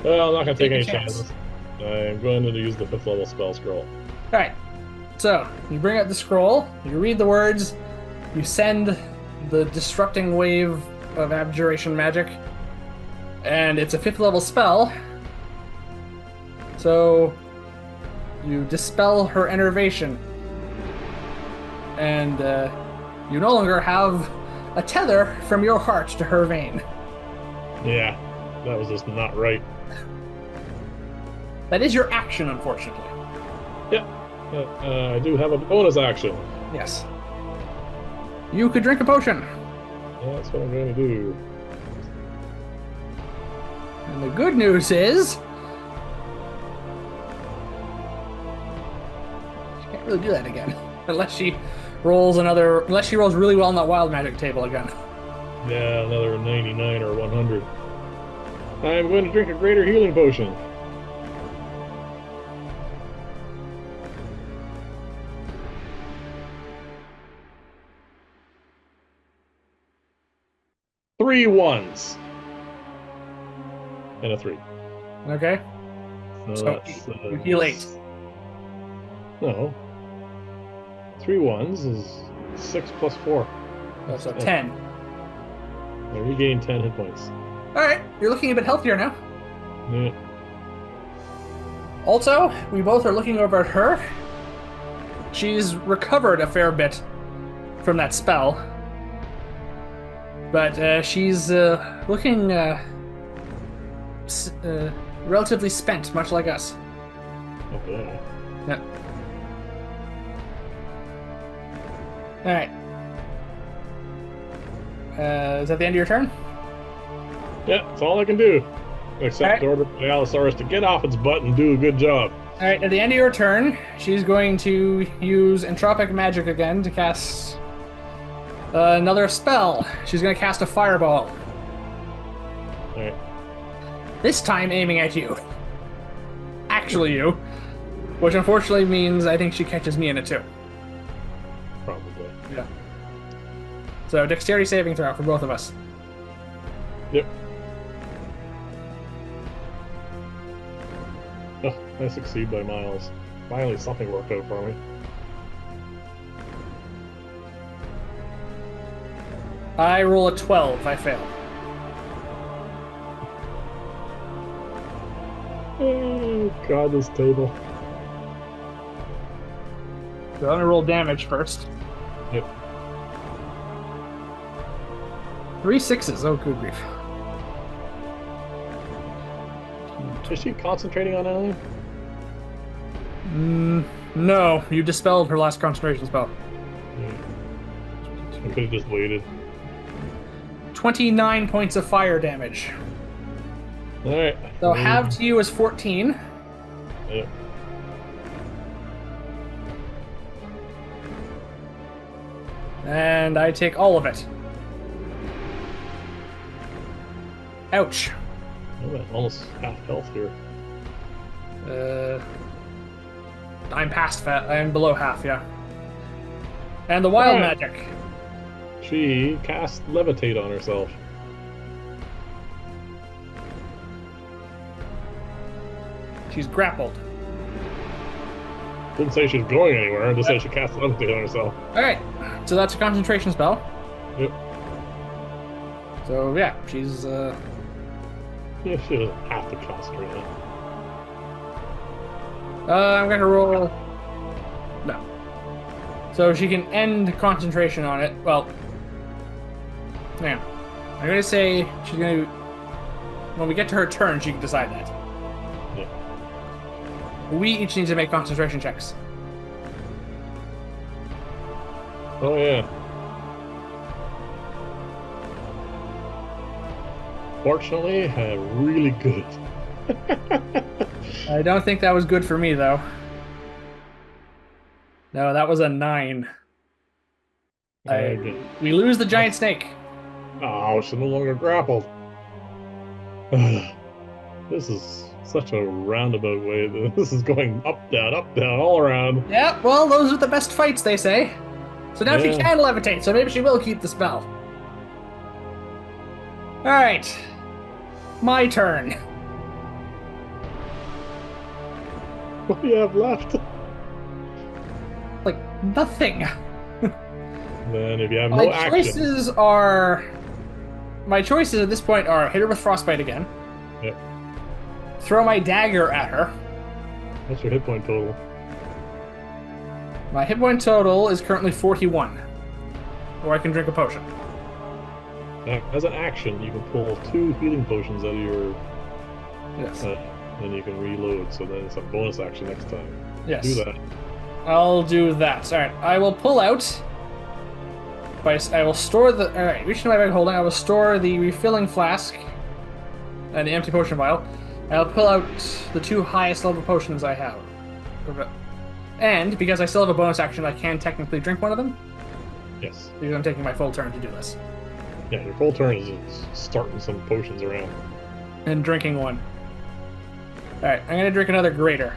Well, I'm not going to take any Take a chance. chances. I'm going to use the 5th level spell scroll. Alright. So, you bring out the scroll, you read the words, you send the disrupting wave of abjuration magic, and it's a 5th level spell. So, you dispel her enervation. And you no longer have a tether from your heart to her vein. Yeah, that was just not right. That is your action, unfortunately. Yeah, I do have a bonus action. Yes. You could drink a potion. Yeah, that's what I'm going to do. And the good news is... she can't really do that again. Unless she rolls really well on that wild magic table again. Yeah, another 99 or 100. I'm going to drink a greater healing potion. Three ones. And a 3. Okay? So that's, you heal 8. No. 3 ones is 6 plus 4. Oh, so 10. I regain 10 hit points. Alright, you're looking a bit healthier now. Yeah. Also, we both are looking over at her. She's recovered a fair bit from that spell. But she's looking relatively spent, much like us. Okay. Yeah. Alright. Is that the end of your turn? Yeah, that's all I can do. Except to order the Allosaurus to get off its butt and do a good job. Alright, at the end of your turn, she's going to use Entropic Magic again to cast another spell. She's going to cast a Fireball. Alright. This time aiming at you. Actually you. Which unfortunately means I think she catches me in it too. Probably. Yeah. So dexterity saving throw for both of us. Yep. Oh, I succeed by miles. Finally, something worked out for me. I roll a 12. I fail. Oh, God, this table. So I'm gonna roll damage first. Yep. 3 sixes. Oh, good grief. Is she concentrating on anything? No, you dispelled her last concentration spell. I could have just waited. 29 points of fire damage. Alright. So half to you is 14. Yep. And I take all of it. Ouch. Oh, almost half health here. I'm past fat. I'm below half, yeah. And the wild magic. She cast levitate on herself. She's grappled. Didn't say she's going anywhere. I just said she cast levitate on herself. Alright, so that's a concentration spell. Yep. So yeah, she's Yeah, she doesn't have to concentrate on it. I'm gonna roll. No. So she can end concentration on it. Well, hang on. I'm gonna say she's gonna. When we get to her turn, she can decide that. Yeah. We each need to make concentration checks. Oh yeah. Fortunately, really good. I don't think that was good for me, though. No, that was a 9. We lose the giant snake. Oh, she's no longer grappled. This is such a roundabout way. This is going up, down, all around. Yeah, well, those are the best fights, they say. So now she Yeah. can levitate, so maybe she will keep the spell. Alright. My turn. What do you have left? Like, nothing. Then if you have My no action... choices are... My choices at this point are hit her with frostbite again. Yep. Throw my dagger at her. What's your hit point total? My hit point total is currently 41. Or I can drink a potion. As an action, you can pull 2 healing potions out of your... Yes. Then you can reload, so then it's a bonus action next time. Yes. Do that. I'll do that. Alright, I will pull out... I will store the... Alright, reach into my bag holding. I will store the refilling flask and the empty potion vial. And I'll pull out the 2 highest level potions I have. And, because I still have a bonus action, I can technically drink one of them. Yes. Because I'm taking my full turn to do this. Yeah, your full turn is just starting some potions around. And drinking one. Alright, I'm going to drink another greater.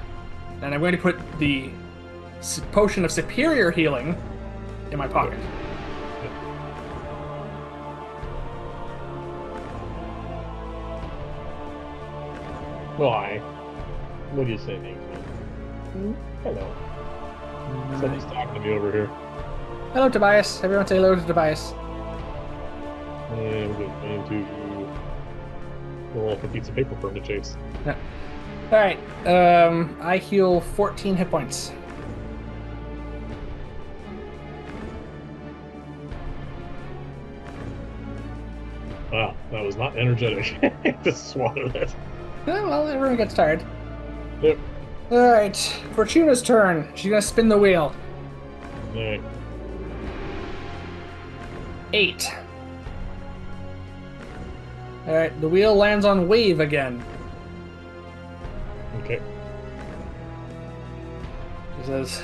And I'm going to put the potion of superior healing in my pocket. Why? What do you say, Nate? Hello. Someone's talking to me over here. Hello, Tobias. Everyone say hello to Tobias. And we're going to roll up a piece of paper for him to chase. Yeah. Alright, I heal 14 hit points. Wow, that was not energetic. Just swallowed it. Oh, well, everyone gets tired. Yep. Alright, Fortuna's turn. She's gonna spin the wheel. Alright. 8. Alright, the wheel lands on wave again. Okay. She says,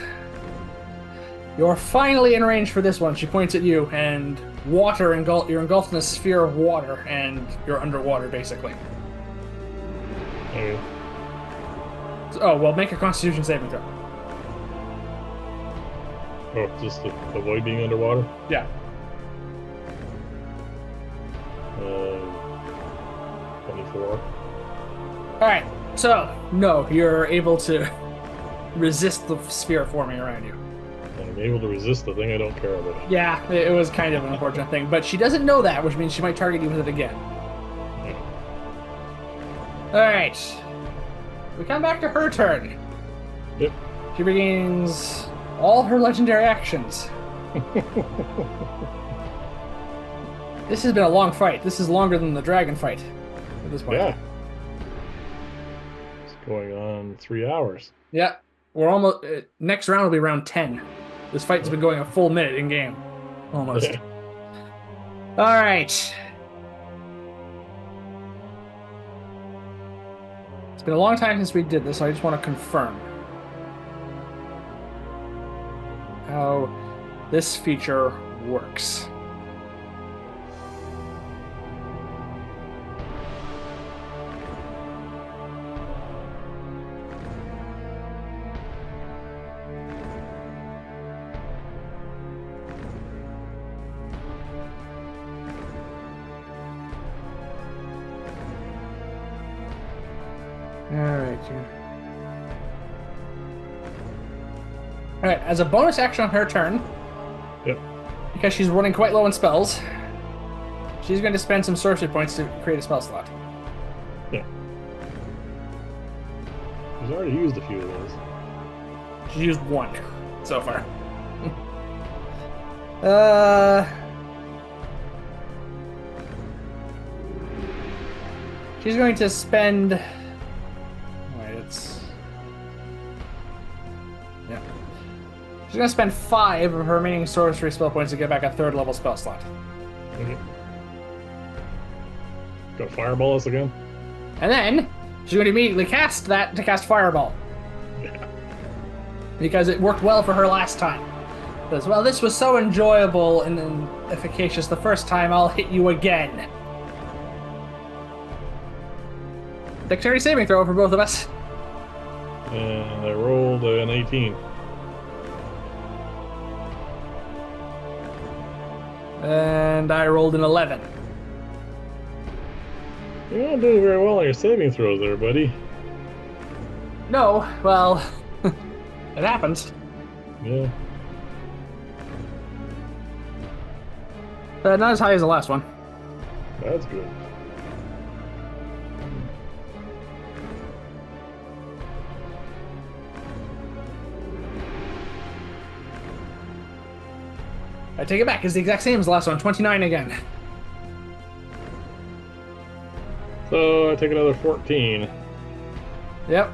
"You're finally in range for this one." She points at you, and water you're engulfed in a sphere of water, and you're underwater, basically. Okay. Oh, well, make a Constitution saving throw. Oh, just to avoid being underwater? Yeah. 24. Alright, so, no, you're able to resist the sphere forming around you. I'm able to resist the thing I don't care about. Yeah, it was kind of an unfortunate thing, but she doesn't know that, which means she might target you with it again. Alright. We come back to her turn. Yep. She regains all her legendary actions. This has been a long fight. This is longer than the dragon fight at this point. Yeah. It's going on 3 hours. Yeah. We're almost... next round will be round 10. This fight's been going a full minute in game. Almost. Yeah. All right. It's been a long time since we did this, so I just want to confirm how this feature works. Alright, as a bonus action on her turn, Yep. because she's running quite low on spells, she's going to spend some sorcery points to create a spell slot. Yeah. She's already used a few of those. She's used one so far. She's going to spend... Wait, it's... Yeah. She's going to spend 5 of her remaining sorcery spell points to get back a 3rd level spell slot. Okay. Go fireball us again? And then, she's going to immediately cast that to cast Fireball. Yeah. Because it worked well for her last time. Because, well, this was so enjoyable and efficacious the first time, I'll hit you again. Dexterity saving throw for both of us. And I rolled an 18. And I rolled an 11. You're not doing very well on your saving throws there, buddy. No, well, it happens. Yeah. Not as high as the last one. That's good. I take it back. It's the exact same as the last one. 29 again. So I take another 14. Yep.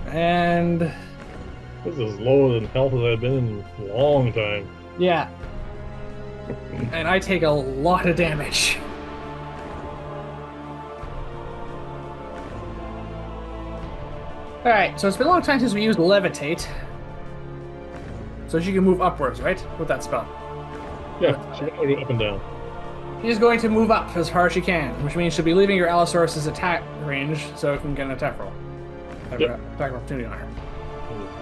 And... This is lower than health as I've been in a long time. yeah. And I take a lot of damage. Alright, so it's been a long time since we used Levitate. So she can move upwards, right? With that spell. Yeah, she can go up and down. She's going to move up as far as she can, which means she'll be leaving your Allosaurus' attack range so it can get an attack roll. Yep. Attack opportunity on her.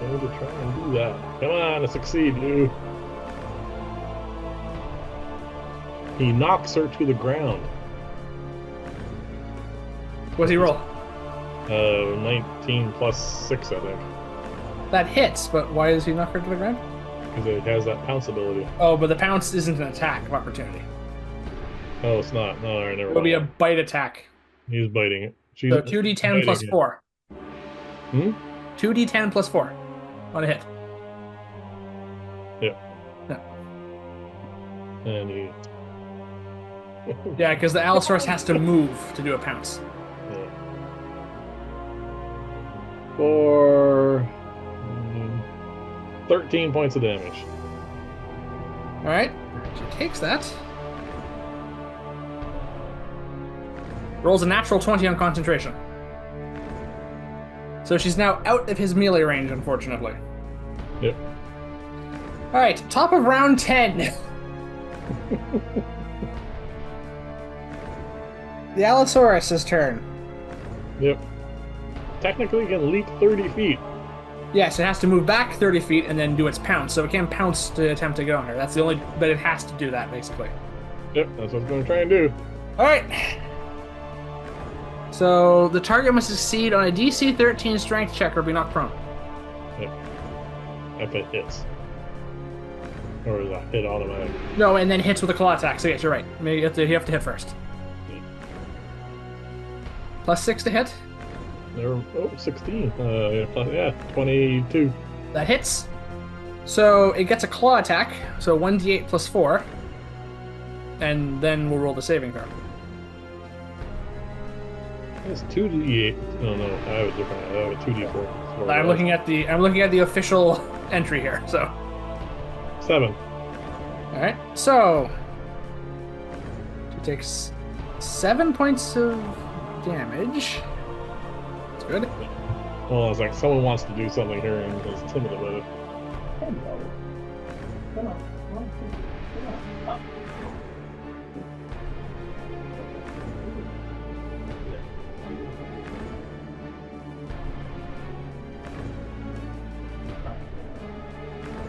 I'm going to try and do that. Come on, succeed, dude. He knocks her to the ground. What's he roll? 19 plus 6, I think. That hits, but why does he knock her to the ground? Because it has that pounce ability. Oh, but the pounce isn't an attack of opportunity. Oh, it's not. No, I never. It'll be a bite attack. He's biting it. She's So 2d10 plus 4. Hmm? 2d10 plus 4 on a hit. Yeah. No. And he. Yeah, because the Allosaurus has to move to do a pounce. Yeah. For 13 points of damage. Alright. She takes that. Rolls a natural 20 on concentration. So she's now out of his melee range, unfortunately. Yep. Alright, top of round 10. The Allosaurus' turn. Yep. Technically, it can leap 30 feet. Yes, it has to move back 30 feet and then do its pounce. So it can pounce to attempt to get on her. That's the only... But it has to do that, basically. Yep, that's what it's going to try and do. Alright. So the target must succeed on a DC 13 strength check or be knocked prone. Yep. If it hits. Or is that hit automatic? No, and then hits with a claw attack. So yes, you're right. Maybe you have to hit first. Yeah. Plus 6 to hit. There, 16. Yeah, 22. That hits. So it gets a claw attack. So 1d8 plus 4. and then we'll roll the saving throw. It's 2d8. Oh no, I have a different. I have a 2d4. I'm looking at the official entry here. So 7. all right, so she takes 7 points of damage. That's good. Well, it's like someone wants to do something here and is timid about it.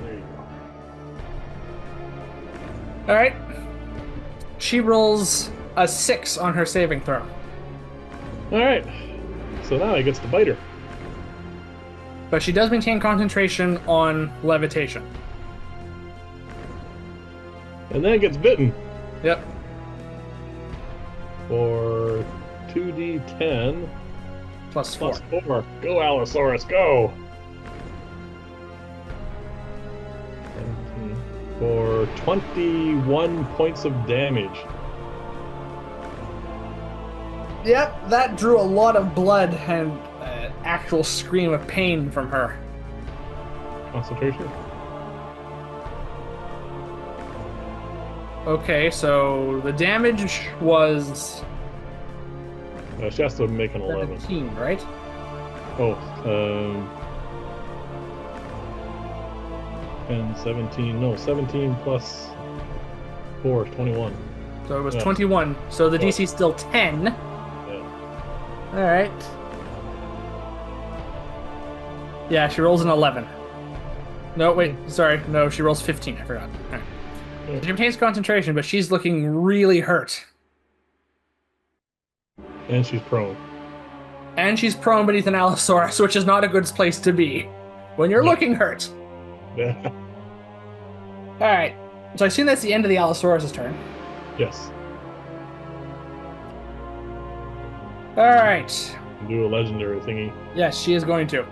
There you go. All right, she rolls a 6 on her saving throw. All right. So now he gets to bite her. But she does maintain concentration on levitation. And then gets bitten Yep. for 2d10 Plus 4. plus 4. Go, Allosaurus, go! 17. For 21 points of damage. Yep, that drew a lot of blood and actual scream of pain from her. Concentration? Okay, so the damage was She has to make an 11. 17, right? Oh, 10, 17. No, 17 plus 4 is 21. So it was Yeah. 21. So the Oh. DC is still 10. Yeah. All right. Yeah, she rolls an 11. No, wait, sorry. No, she rolls 15. I forgot. All right. Yeah. She maintains concentration, but she's looking really hurt. And she's prone. And she's prone beneath an Allosaurus, which is not a good place to be when you're Yeah. looking hurt. Yeah. All right. So I assume that's the end of the Allosaurus' turn. Yes. All right. Do a legendary thingy. Yes, she is going to.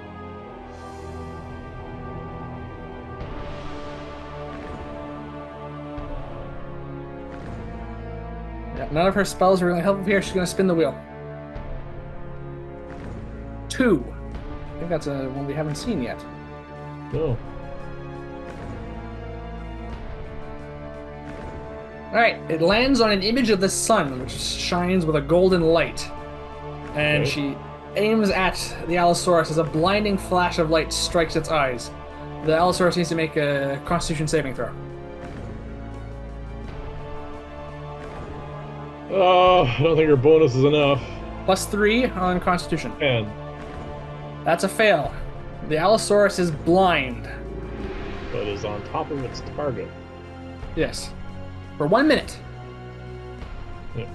Yeah, none of her spells are really helpful here. She's going to spin the wheel. 2. I think that's a one we haven't seen yet. No. All right. It lands on an image of the sun, which shines with a golden light. And Okay. she aims at the Allosaurus as a blinding flash of light strikes its eyes. The Allosaurus needs to make a Constitution saving throw. Oh, I don't think her bonus is enough. Plus 3 on Constitution. 10. That's a fail. The Allosaurus is blind. But is on top of its target. Yes. For 1 minute. Yeah.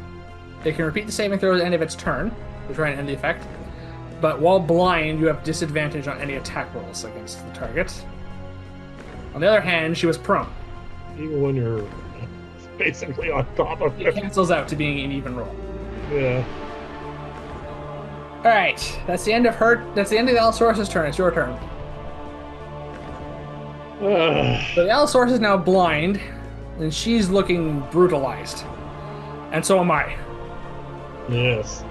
It can repeat the saving throw at the end of its turn to try and end the effect. But while blind, you have disadvantage on any attack rolls against the target. On the other hand, she was prone. Even when you're basically on top of It it. cancels out to being an even roll. Yeah. All right, that's the end of her. That's the end of the Allosaurus' turn. It's your turn. So the Allosaurus is now blind, and she's looking brutalized, and so am I. Yes.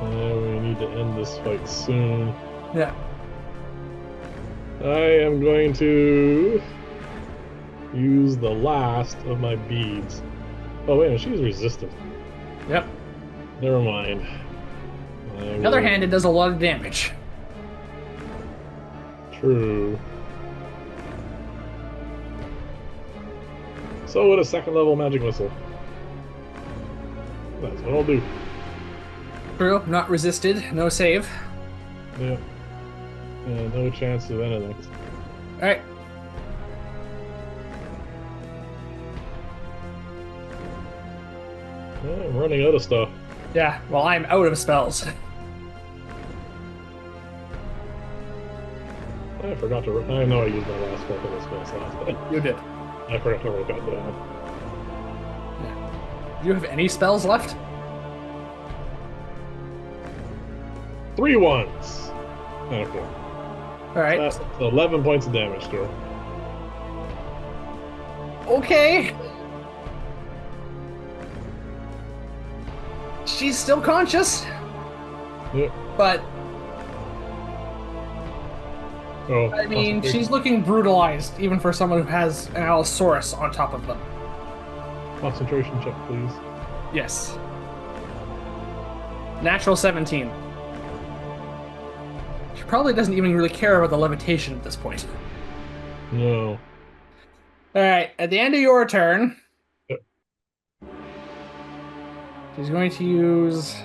We need to end this fight soon. Yeah. I am going to use the last of my beads. Oh wait, she's resistant. Yep. Never mind. On the other hand, it does a lot of damage. True. So would a second level magic missile. That's what I'll do. True. Not resisted. No save. Yeah. No chance of anything. All right. Yeah, I'm running out of stuff. Yeah. Well, I'm out of spells. I forgot to. I know I used my last spell for this spell last time. You did. I forgot to write that down. Do you have any spells left? 3 ones and a 4. All right. That's 11 points of damage to her. Okay. she's still conscious, Yep. but Oh, I mean, concentration. she's looking brutalized, even for someone who has an Allosaurus on top of them. Concentration check, please. Yes. Natural 17. She probably doesn't even really care about the levitation at this point. No. Alright, at the end of your turn, Yep. she's going to use...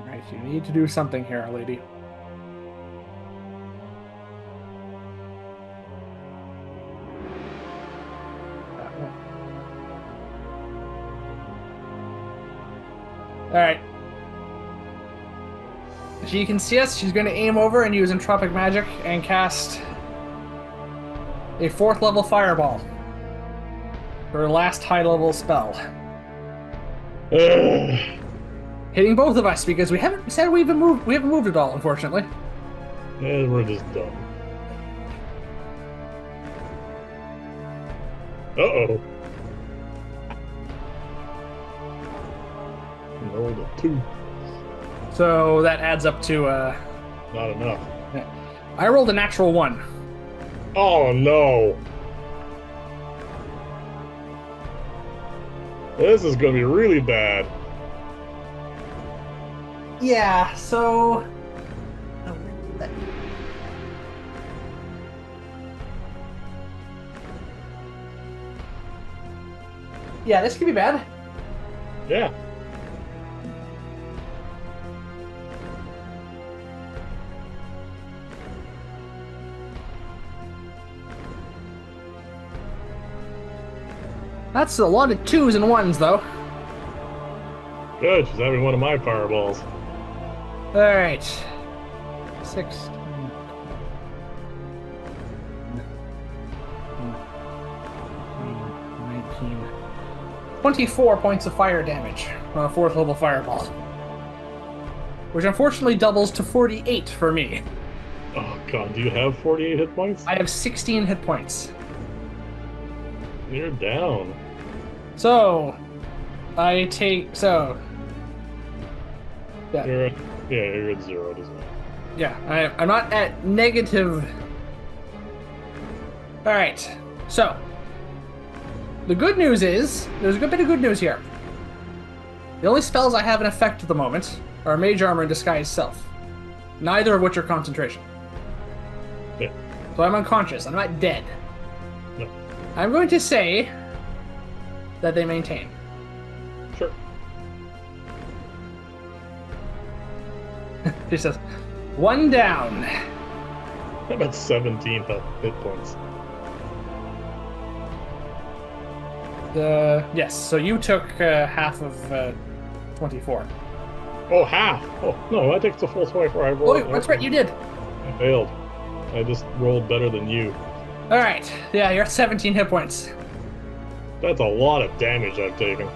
Alright, you need to do something here, lady. Alright. She can see us. She's going to aim over and use Entropic Magic and cast a 4th level Fireball. Her last high level spell. Hitting both of us because we haven't said we haven't moved at all, unfortunately. Yeah, we're just done. Uh-oh. Rolled a 2. So that adds up to Not enough. I rolled a natural 1. Oh no. This is gonna be really bad. Yeah, so yeah, this could be bad. Yeah. That's a lot of 2s and 1s, though. Good, she's having one of my fireballs. All right, 6. 19. 24 points of fire damage on a 4th level fireball. Which unfortunately doubles to 48 for me. Oh god, do you have 48 hit points? I have 16 hit points. You're down. So, I take... So... Yeah. You're at 0, doesn't it? Yeah, I'm not at negative... Alright, so... The good news is... There's a good bit of good news here. The only spells I have in effect at the moment are Mage Armor and Disguise Self. Neither of which are concentration. Yeah. So I'm unconscious. I'm not dead. No. I'm going to say that they maintain. Sure. She says, 1 down. I'm at 17 hit points. Yes, so you took half of 24. Oh, half! Oh, no, that takes the full 24. I rolled. Oh, that's right, you did. I failed. I just rolled better than you. Alright, yeah, you're at 17 hit points. That's a lot of damage I've taken.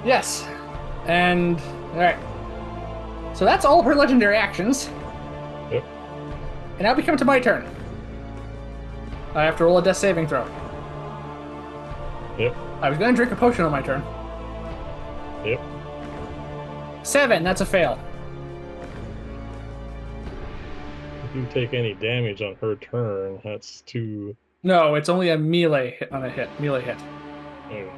Yes. And, alright. So that's all her legendary actions. Yep. And now we come to my turn. I have to roll a death saving throw. Yep. I was going to drink a potion on my turn. Yep. 7, that's a fail. If you take any damage on her turn, that's 2. No, it's only a melee hit on a hit. Melee hit. Oh.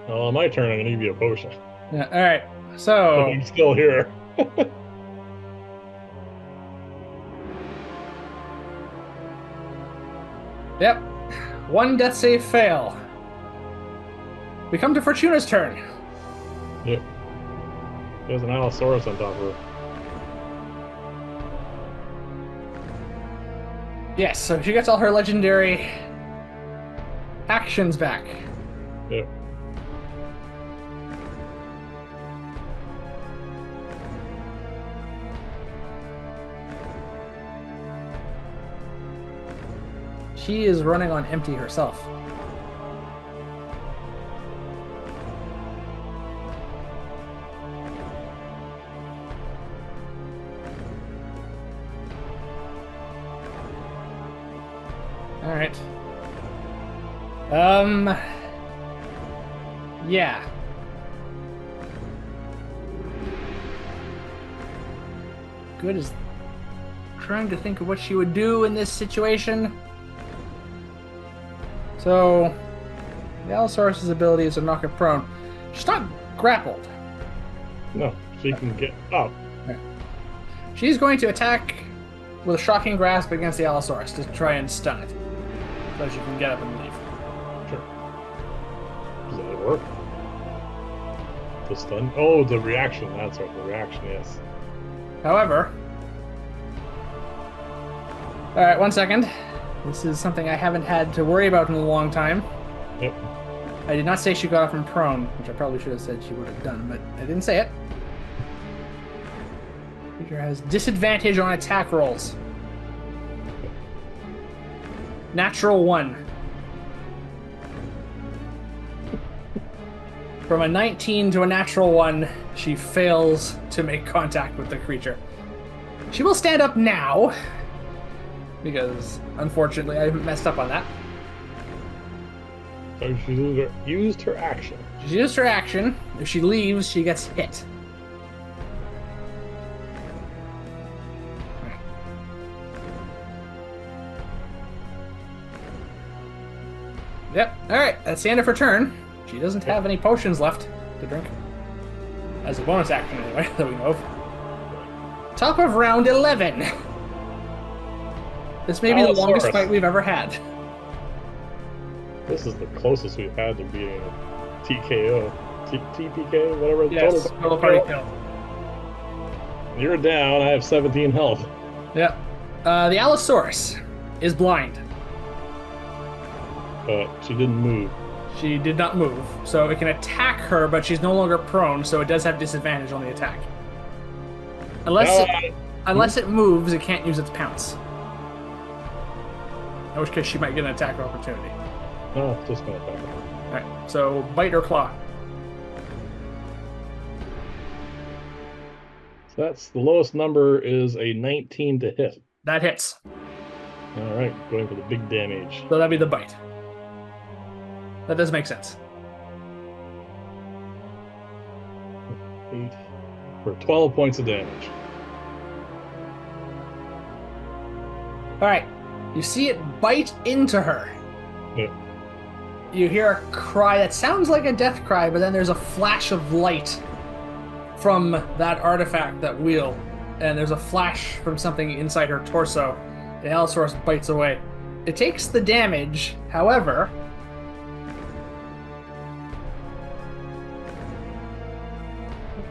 Well, on my turn, I'm gonna give you a potion. Yeah, alright. But So, I'm still here. yep. 1 death save fail. We come to Fortuna's turn. Yep. There's an Allosaurus on top of her. Yes, so she gets all her legendary actions back. Yep. She is running on empty herself. All right. Yeah. good as trying to think of what she would do in this situation. So, the Allosaurus's ability is to knock her prone. She's not grappled. No, she can get up. She's going to attack with a shocking grasp against the Allosaurus to try and stun it, so she can get up and leave. Sure. Does that work? The stun? Oh, the reaction. That's right, the reaction, yes. However, alright, 1 second. This is something I haven't had to worry about in a long time. Yep. I did not say she got up from prone, which I probably should have said she would have done, but I didn't say it. Creature has disadvantage on attack rolls. Natural 1. From a 19 to a natural 1, she fails to make contact with the creature. She will stand up now, because unfortunately I messed up on that. So she used her action. She used her action. If she leaves, she gets hit. Yep. Alright, that's the end of her turn. She doesn't have any potions left to drink. As a bonus action, anyway, that we know of. Top of round 11. This may be the longest fight we've ever had. This is the closest we've had to being a TKO. TPK, whatever. Yes, total party kill. You're down. I have 17 health. Yep. The Allosaurus is blind. But she didn't move. She did not move, so it can attack her, but she's no longer prone, so it does have disadvantage on the attack. Unless it moves, it can't use its pounce. In which case she might get an attack opportunity. No, just gonna attack her. Alright, so bite or claw. So that's the lowest number is a 19 to hit. That hits. Alright, going for the big damage. So that'd be the bite. That does make sense. 8 for 12 points of damage. Alright, you see it bite into her. Yeah. You hear a cry that sounds like a death cry, but then there's a flash of light from that artifact, that wheel, and there's a flash from something inside her torso. The Allosaurus bites away. It takes the damage, however...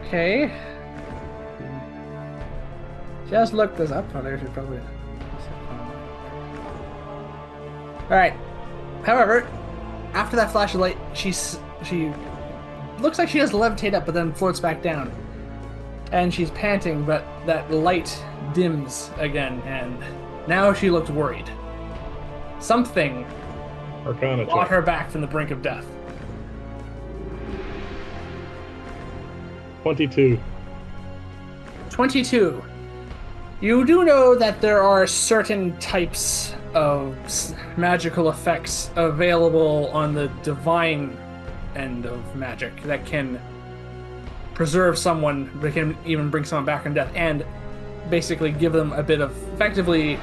Okay. Just look this up. Oh, there should probably... Alright. However, after that flash of light, she looks like she does levitate up, but then floats back down. And she's panting, but that light dims again, and now she looks worried. Something brought her back from the brink of death. 22. 22. You do know that there are certain types of magical effects available on the divine end of magic that can preserve someone, but can even bring someone back from death, and basically give them a bit of, effectively,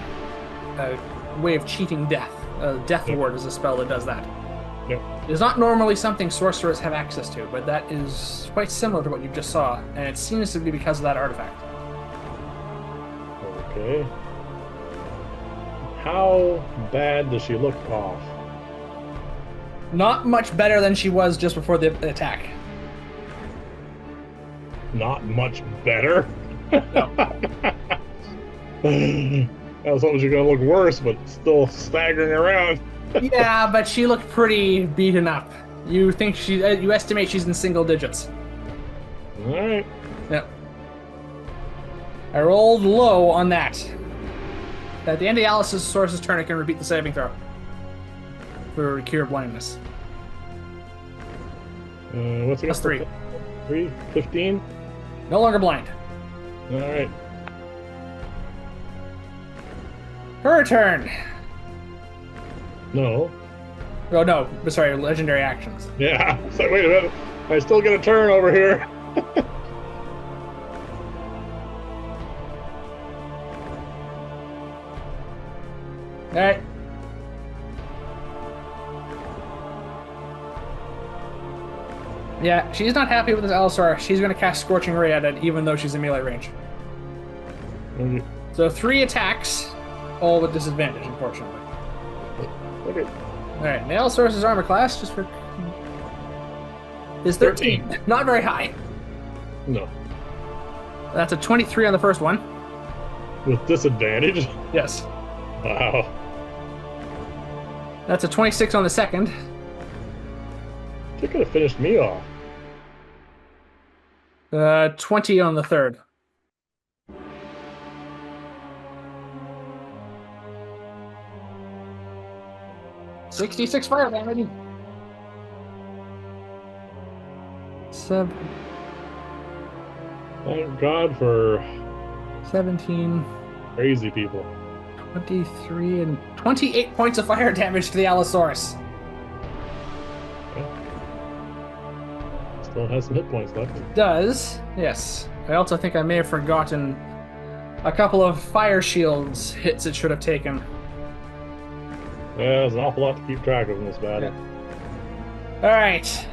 a way of cheating death. Death Ward is a spell that does that. Yep. It's not normally something sorcerers have access to, but that is quite similar to what you just saw, and it seems to be because of that artifact. Okay. How bad does she look off? Not much better than she was just before the attack. Not much better? No. I was hoping she was going to look worse, but still staggering around. Yeah, but she looked pretty beaten up. You think you estimate she's in single digits. Alright. Yep. I rolled low on that. At the end of the Allosaurus' turn, it can repeat the saving throw for cure blindness. What's it? Plus 3. 3? 15? No longer blind. Alright. Her turn. No. Oh no, sorry, legendary actions. Yeah. So wait a minute. I still get a turn over here. Alright. Yeah, she's not happy with this Allosaurus. She's going to cast Scorching Ray at it, even though she's in melee range. Okay. So 3 attacks, all with disadvantage, unfortunately. Okay. Alright, and the Allosaurus' armor class, just for... is 13. Not very high. No. That's a 23 on the first one. With disadvantage? Yes. Wow. That's a 26 on the second. She could have finished me off. 20 on the third. $66 fire damage. 7. Thank God for 17. crazy people. 23 and 28 points of fire damage to the Allosaurus. Still has some hit points left. Does, yes. I also think I may have forgotten a couple of fire shields hits it should have taken. Yeah, there's an awful lot to keep track of in this battle. Yeah. Alright.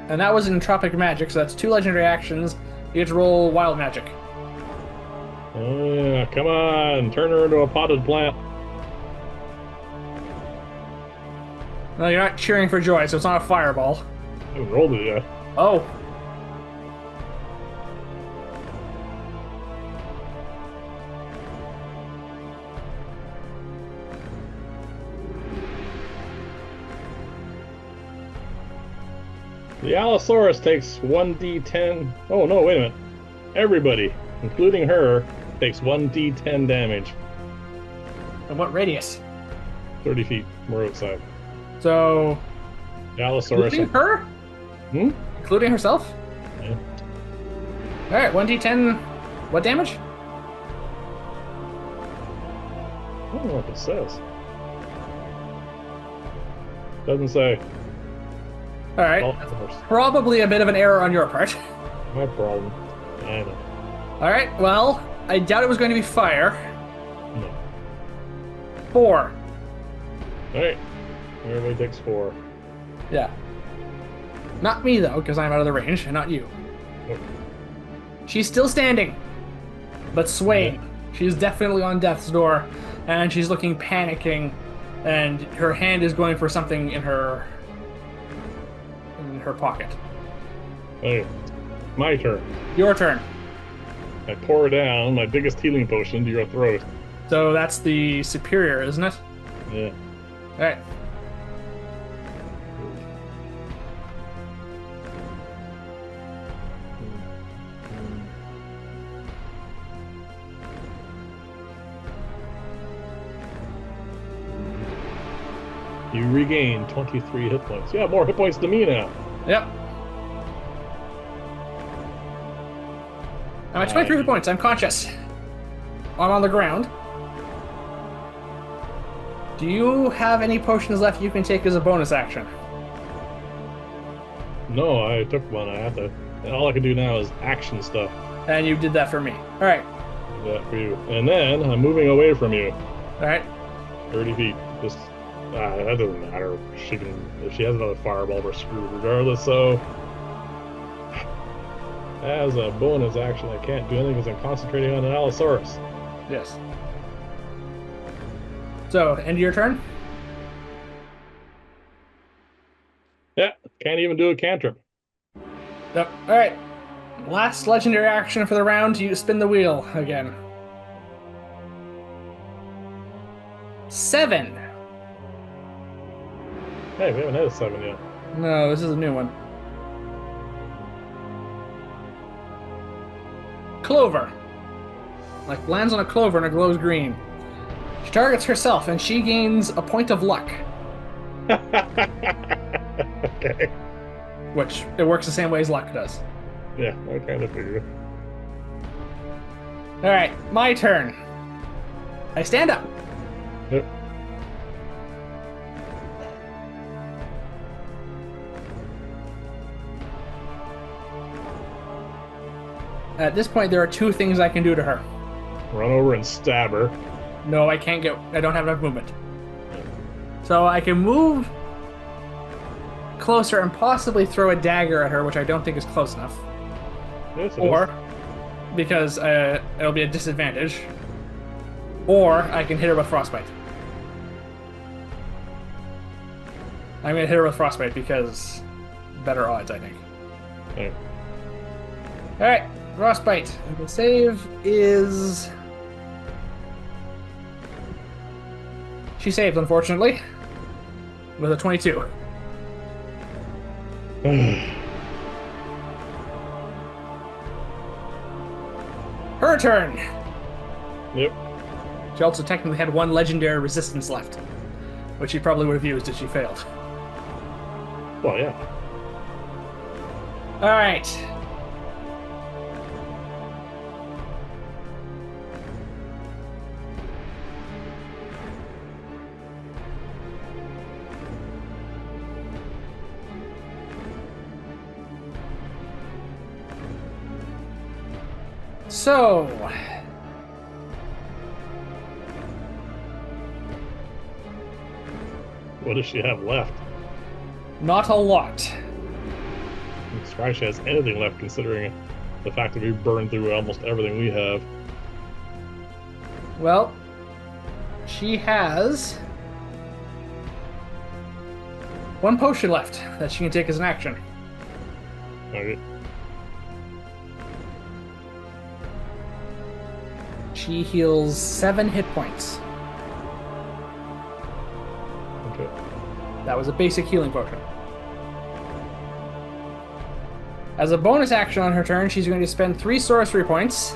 And that was Entropic Magic, so that's 2 legendary actions. You get to roll Wild Magic. Oh yeah, come on, turn her into a potted plant. No, you're not cheering for joy, so it's not a fireball. I haven't rolled it yet. Oh. The Allosaurus takes 1d10. Oh no, wait a minute. Everybody, including her, takes 1d10 damage. And what radius? 30 feet. We're outside. So... The Allosaurus. including her? Hmm? Including herself? Yeah. Alright, 1d10... what damage? I don't know what it says. Doesn't say. Alright. Allosaurus. Probably a bit of an error on your part. My problem. I know. Alright, well, I doubt it was going to be fire. No. 4. Alright. Everybody takes 4. Yeah. Not me, though, because I'm out of the range, and not you. Nope. She's still standing, but swaying. Yeah. She's definitely on death's door, and she's looking panicking, and her hand is going for something in her pocket. Okay. My turn. Your turn. I pour down my biggest healing potion into your throat. So that's the superior, isn't it? Yeah. Alright. You regain 23 hit points. You have more hit points than me now. Yep. I'm at 23 hit points. I'm conscious. I'm on the ground. Do you have any potions left you can take as a bonus action? No, I took one. I have to. And all I can do now is action stuff. And you did that for me. Alright. Do that for you. And then I'm moving away from you. Alright. 30 feet. Just that doesn't matter. She can. If she has another fireball, we're screwed regardless. So, as a bonus action, I can't do anything because I'm concentrating on an Allosaurus. Yes. So, end of your turn? Yeah, can't even do a cantrip. Yep. Alright. Last legendary action for the round, you spin the wheel again. 7. Hey, we haven't had a 7 yet. No, this is a new one. Clover. Like lands on a clover and it glows green. She targets herself and she gains a point of luck. Okay. Which, it works the same way as luck does. Yeah, I kind of figured. Alright, my turn. I stand up. Yep. At this point, there are 2 things I can do to her. Run over and stab her. No, I can't get. I don't have enough movement. So I can move closer and possibly throw a dagger at her, which I don't think is close enough. Yes, it Or, is. because it'll be a disadvantage. Or I can hit her with frostbite. I'm gonna hit her with frostbite because better odds, I think. Okay. Alright, frostbite. And the save is... She saved, unfortunately. With a 22. Her turn! Yep. She also technically had one legendary resistance left, which she probably would have used if she failed. Well, yeah. Alright. So... What does she have left? not a lot. I'm surprised she has anything left, considering the fact that we've burned through almost everything we have. Well, she has one potion left that she can take as an action. Okay. She heals 7 hit points. Okay. That was a basic healing potion. As a bonus action on her turn, she's going to spend 3 sorcery points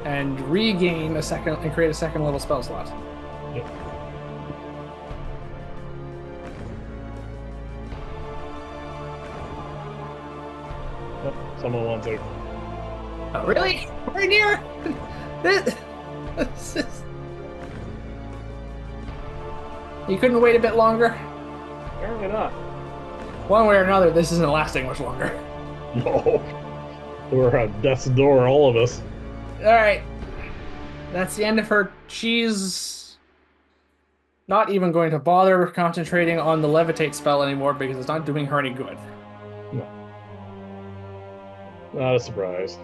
and regain a second and create a second level spell slot. Yep. Oh, someone wants it. Oh, really? Right here? This is... You couldn't wait a bit longer? Apparently not. One way or another, this isn't lasting much longer. No. We're at death's door, all of us. Alright. That's the end of her. She's not even going to bother concentrating on the levitate spell anymore because it's not doing her any good. No. Not a surprise.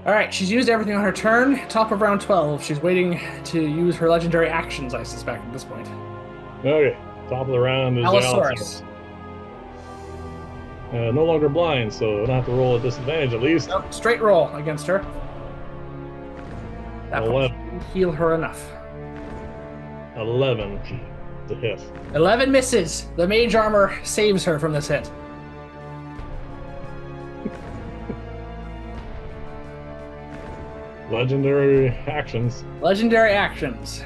Alright, she's used everything on her turn. Top of round 12. She's waiting to use her legendary actions, I suspect, at this point. Okay. Top of the round is Allosaurus. No longer blind, so I don't have to roll a disadvantage at least. Nope, straight roll against her. That 11. will heal her enough. 11 to hit. 11 misses. The mage armor saves her from this hit. Legendary actions. Legendary actions.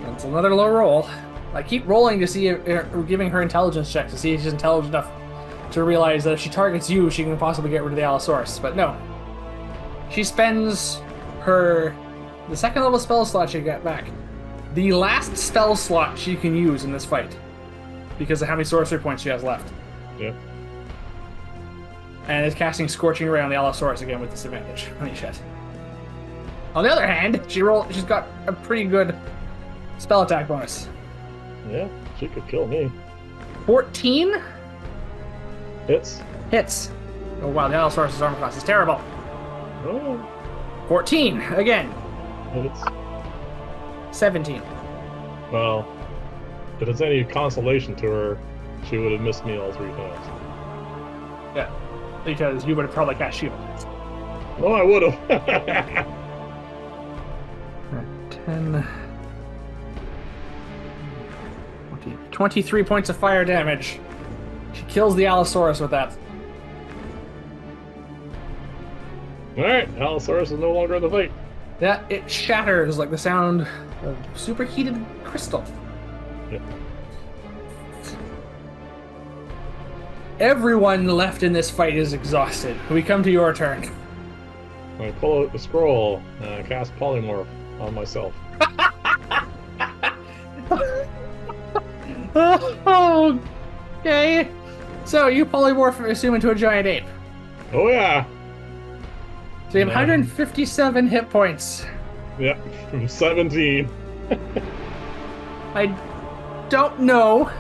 That's another low roll. I keep rolling to see if, or giving her intelligence checks to see if she's intelligent enough to realize that if she targets you, she can possibly get rid of the Allosaurus. But no. She spends the second level spell slot she got back. The last spell slot she can use in this fight. Because of how many sorcery points she has left. Yep. And is casting Scorching Ray on the Allosaurus again with disadvantage. Holy shit. On the other hand, she's got a pretty good spell attack bonus. Yeah, she could kill me. 14 Hits. hits. Oh wow, the Allosaurus' armor class is terrible. Oh, 14 again. hits. 17. Well, if it's any consolation to her, she would have missed me all 3 times. Yeah, because you would have probably cast shield. No, I would have. 10. 20, 23 points of fire damage. She kills the Allosaurus with that. Alright, Allosaurus is no longer in the fight. Yeah, it shatters like the sound of superheated crystal. Yep. Everyone left in this fight is exhausted. We come to your turn. I pull out the scroll and cast polymorph on myself. Oh, Okay. So you polymorph, assume, into a giant ape. Oh yeah. So you have 157 hit points. Yep, from 17. I don't know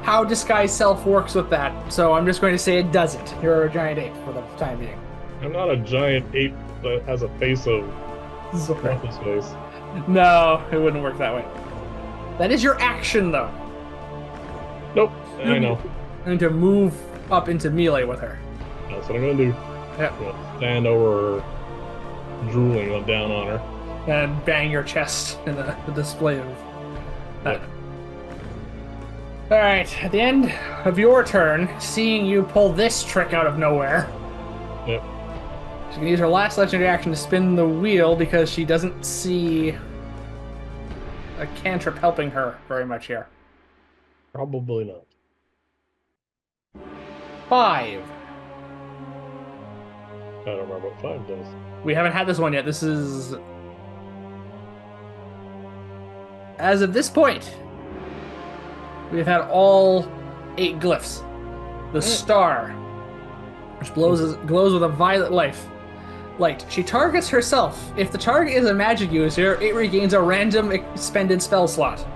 how disguise self works with that, so I'm just going to say it doesn't. You're a giant ape for the time being. I'm not a giant ape that has a face of what's his face. No, it wouldn't work that way. That is your action, though. Nope, I know. And to move up into melee with her. That's what I'm gonna do. Yeah. I'm gonna stand over her, drooling down on her. And bang your chest in the display of that. Yep. Alright, at the end of your turn, seeing you pull this trick out of nowhere, Yep. she's gonna use her last legendary action to spin the wheel because she doesn't see a cantrip helping her very much here. Probably not. 5. I don't remember what 5 does. We haven't had this one yet. This is... As of this point, we've had all 8 glyphs. The star, which glows with a violet light. She targets herself. If the target is a magic user, it regains a random expended spell slot.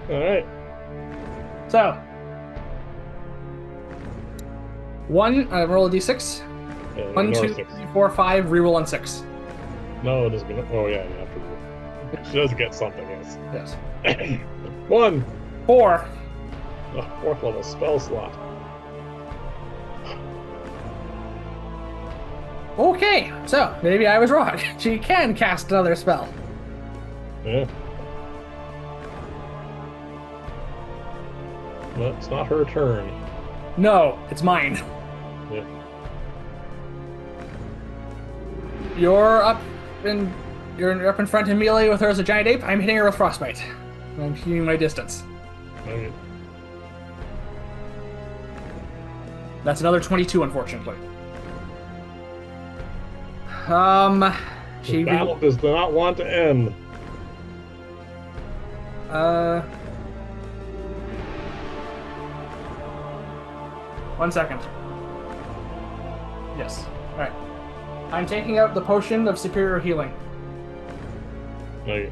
Alright. So, roll a d6. Yeah, 1, 2, 3, 4, 5, reroll on 6. No, it doesn't get. Oh, yeah, you have to roll. She does get something, yes. Yes. 1! 4. A 4th level spell slot. Okay, so maybe I was wrong. She can cast another spell. Yeah. But it's not her turn. No, it's mine. Yeah. You're up in front of melee with her as a giant ape. I'm hitting her with frostbite. I'm keeping my distance. Okay. That's another 22, unfortunately. The battle does not want to end. One second. Yes. All right. I'm taking out the potion of superior healing. Okay.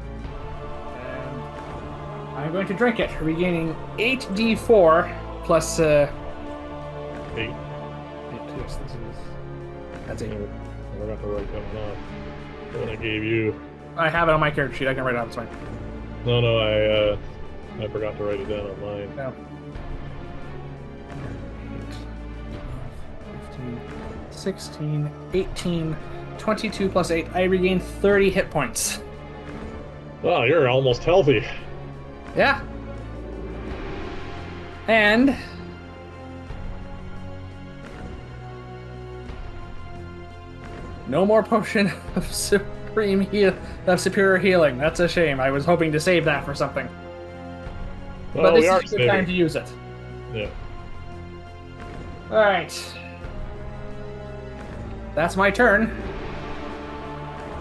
And I'm going to drink it, regaining 8d4 plus 8. Yes, that's 8. I forgot to write that one off. The one I gave you. I have it on my character sheet. I can write it out. It's fine. No, I forgot to write it down on mine. No. 15, 16, 18, 22 plus 8. I regain 30 hit points. Wow, you're almost healthy. Yeah. And no more potion of superior healing. That's a shame. I was hoping to save that for something. Well, But this we are is a good time to use it. Yeah. Alright. That's my turn.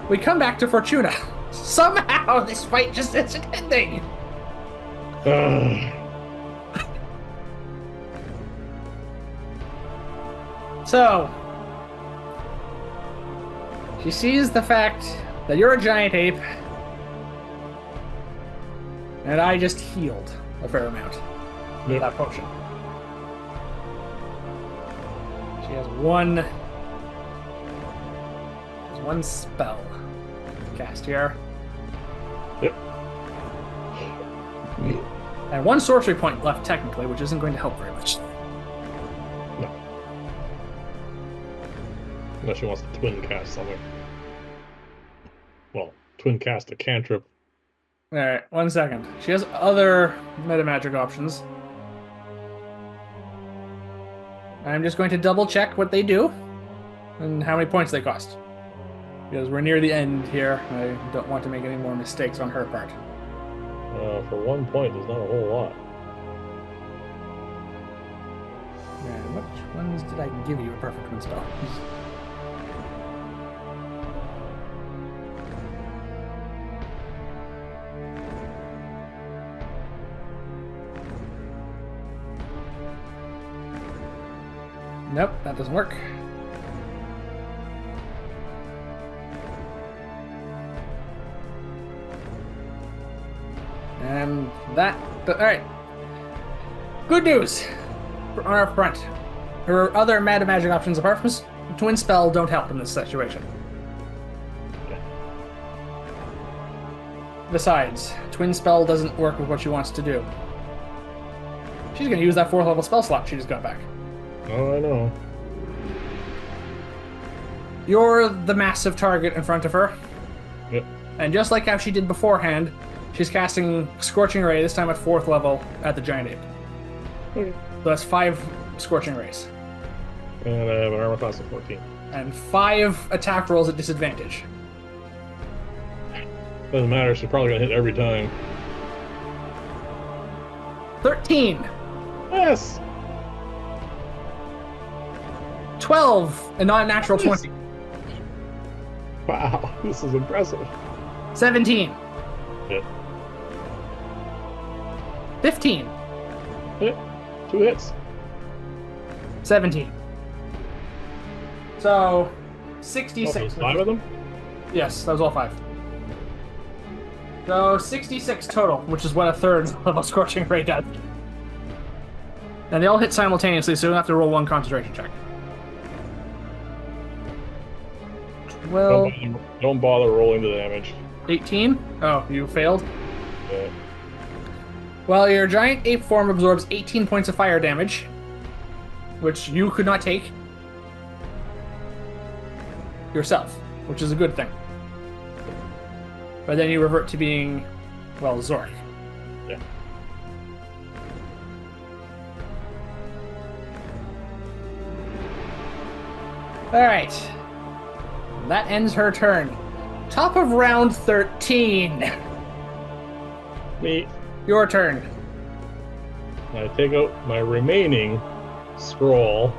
We come back to Fortuna. Somehow this fight just isn't ending. So, she sees the fact that you're a giant ape, and I just healed a fair amount with that potion. She has one spell to cast here. Yep. And one sorcery point left, technically, which isn't going to help very much. No. Unless she wants to twin cast something. Well, twin cast a cantrip. Alright, 1 second. She has other meta magic options. I'm just going to double check what they do and how many points they cost. Because we're near the end here. I don't want to make any more mistakes on her part. For 1 point, there's not a whole lot. And which ones did I give you a perfect twin spell? Nope, that doesn't work. And that... Alright. Good news on our front. Her other magic options apart from Twin Spell don't help in this situation. Besides, Twin Spell doesn't work with what she wants to do. She's going to use that 4th level spell slot she just got back. Oh, I know. You're the massive target in front of her. Yep. And just like how she did beforehand, she's casting Scorching Ray, this time at 4th level, at the Giant Ape. Okay. So that's 5 Scorching Rays. And I have an armor class of 14. And 5 attack rolls at disadvantage. Doesn't matter, she's probably going to hit every time. 13. Yes! 12, and not a natural 20. Wow, this is impressive. 17. Hit. 15. Hit. 2 hits. 17. So, 66. Oh, there's 5 of them? Yes, that was all 5. So, 66 total, which is what a 3rd level Scorching Ray does. And they all hit simultaneously, so you don't have to roll 1 concentration check. Well, Don't bother rolling the damage. 18? Oh, you failed? Yeah. Well, your giant ape form absorbs 18 points of fire damage, which you could not take yourself, which is a good thing. But then you revert to being, well, Zork. Yeah. Alright. That ends her turn. Top of round 13. Me. Your turn. I take out my remaining scroll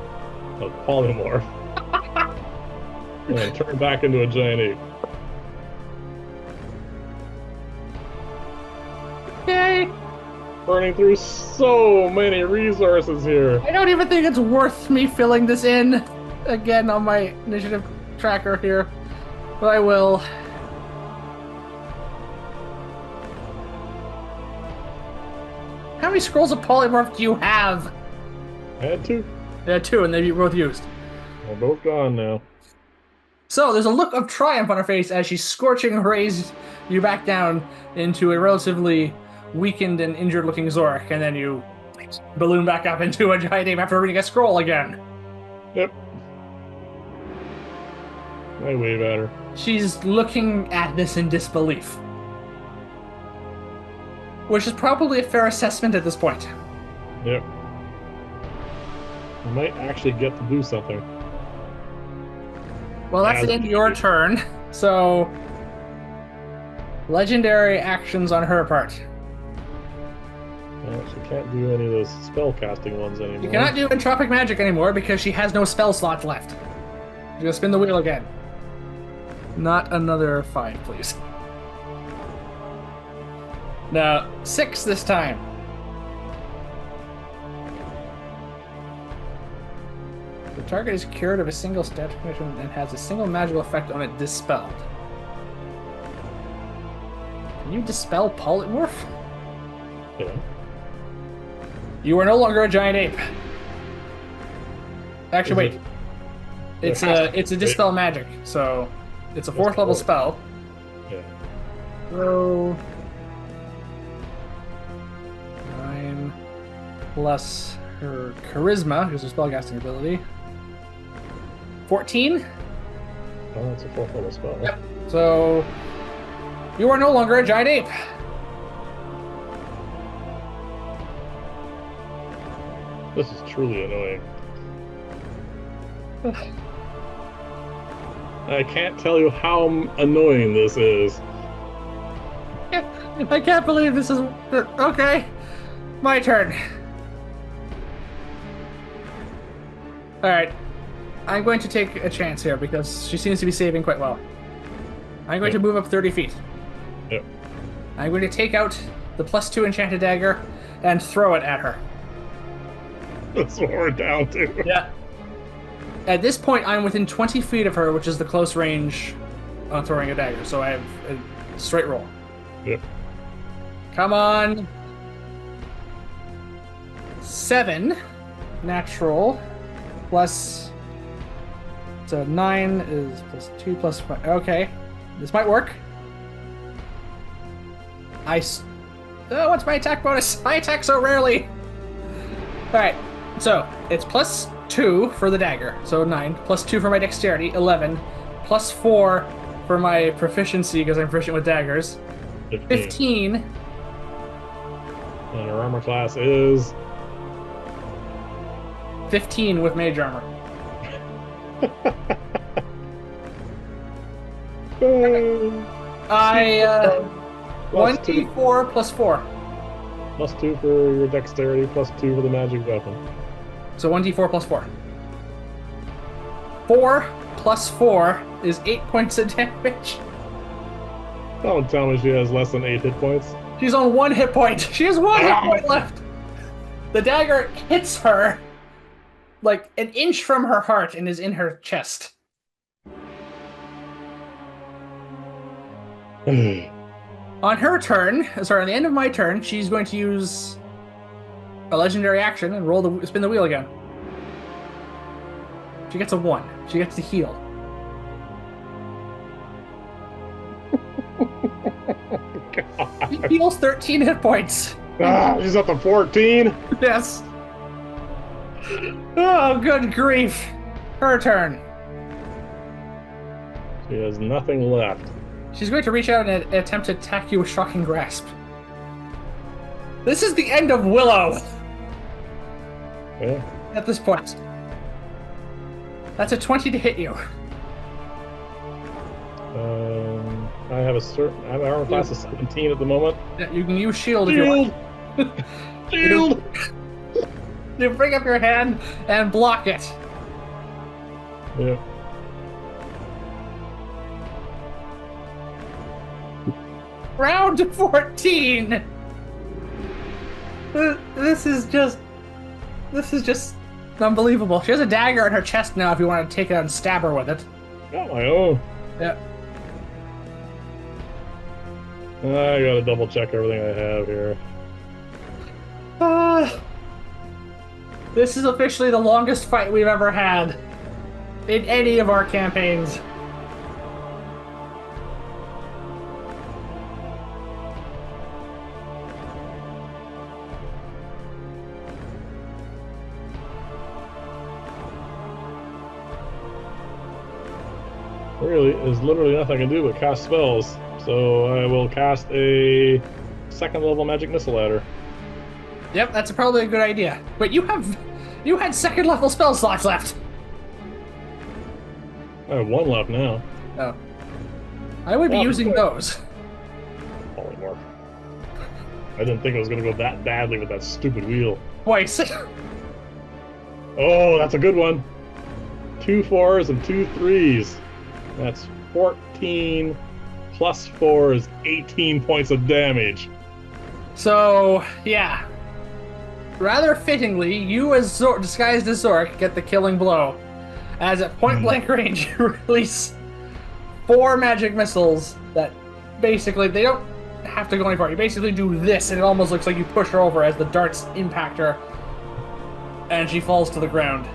of polymorph and then turn back into a giant ape. Okay. Burning through so many resources here. I don't even think it's worth me filling this in again on my initiative tracker here, but I will. How many scrolls of polymorph do you have? I had 2. Yeah, 2, and they're both used. They're both gone now. So there's a look of triumph on her face as she scorching rays you back down into a relatively weakened and injured-looking Zorak, and then you balloon back up into a giant ape after reading a scroll again. Yep. I wave at her. She's looking at this in disbelief. Which is probably a fair assessment at this point. Yep. I might actually get to do something. Well, that's the end of your turn, so... Legendary actions on her part. Well, she can't do any of those spell casting ones anymore. You cannot do entropic magic anymore because she has no spell slots left. She's gonna spin the wheel again. Not another 5, please. No, 6 this time. The target is cured of a single static condition and has a single magical effect on it dispelled. Can you dispel polymorph? Yeah. You are no longer a giant ape. Actually, wait. It's a dispel magic, so it's a 4th level spell. Yeah. So 9 plus her charisma, which is her spellcasting ability. 14. Oh, that's a 4th level spell. Yep. So you are no longer a giant ape. This is truly annoying. I can't tell you how annoying this is. I can't believe this is... Okay. My turn. Alright. I'm going to take a chance here because she seems to be saving quite well. I'm going to move up 30 feet. Yep. I'm going to take out the +2 enchanted dagger and throw it at her. That's what we're down to. Yeah. At this point, I'm within 20 feet of her, which is the close range on throwing a dagger. So I have a straight roll. Yep. Come on. 7 natural plus. So 9 is plus 2 plus 5. Okay. This might work. Oh, what's my attack bonus? I attack so rarely. Alright. So it's plus 2 for the dagger. So 9. Plus 2 for my dexterity. 11. Plus 4 for my proficiency because I'm proficient with daggers. 15. And her armor class is 15 with mage armor. I 1d4 plus 4. Plus 2 for your dexterity, plus 2 for the magic weapon. So 1d4 plus 4. 4 plus 4 is 8 points of damage. Don't tell me she has less than 8 hit points. She's on 1 hit point. She has 1 hit point left. The dagger hits her like an inch from her heart and is in her chest. On her turn, sorry, on the end of my turn, she's going to use a legendary action and spin the wheel again. She gets a 1. She gets to heal. God. She heals 13 hit points. She's up to 14. Yes. Oh, good grief. Her turn. She has nothing left. She's going to reach out and attempt to attack you with Shocking Grasp. This is the end of Willow. Yeah. At this point. That's a 20 to hit you. I have an armor class of 17 at the moment. Yeah, you can use shield if you want. Shield! You bring up your hand and block it. Yeah. Round 14. This is just unbelievable. She has a dagger in her chest now if you want to take it out and stab her with it. Got my own. Yeah. I gotta double check everything I have here. This is officially the longest fight we've ever had in any of our campaigns. Really, there's literally nothing I can do but cast spells. So I will cast a 2nd level magic missile at her. Yep, that's probably a good idea. But you had 2nd level spell slots left. I have 1 left now. Oh. I would be using those. Polymorph. I didn't think it was going to go that badly with that stupid wheel. Twice. Oh, that's a good one. 2 4s and 2 3s. That's 14 plus 4 is 18 points of damage. So, yeah. Rather fittingly, you as disguised as Zork get the killing blow. As at point blank range, you release 4 magic missiles that basically, they don't have to go any far. You basically do this, and it almost looks like you push her over as the darts impact her. And she falls to the ground.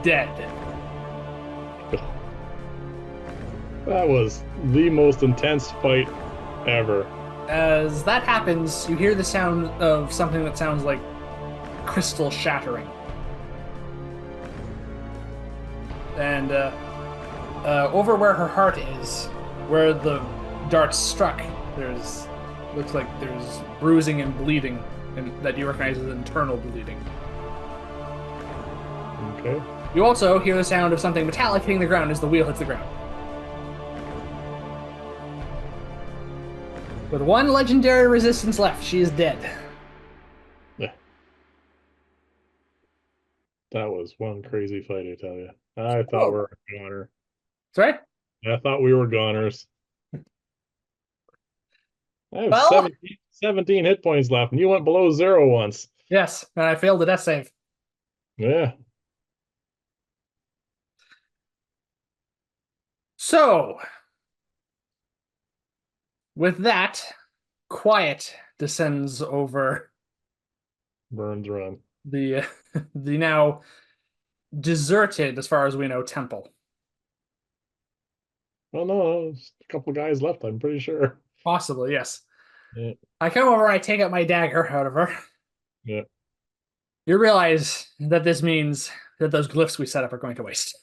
Dead. That was the most intense fight ever. As that happens, you hear the sound of something that sounds like crystal shattering. And over where her heart is, where the darts struck, looks like there's bruising and bleeding, and that you recognize as internal bleeding. Okay. You also hear the sound of something metallic hitting the ground as the wheel hits the ground. With 1 legendary resistance left, she is dead. Yeah. That was one crazy fight, I tell you. I thought we were a goner. Sorry? I thought we were goners. I have 17 hit points left, and you went below 0 once. Yes, and I failed the death save. Yeah. So, with that, quiet descends over Burns run. the the now deserted, as far as we know, temple. Oh no, there's a couple guys left, I'm pretty sure. Possibly, yes. Yeah, I come over, I take out my dagger, however. yeah. You realize that this means that those glyphs we set up are going to waste.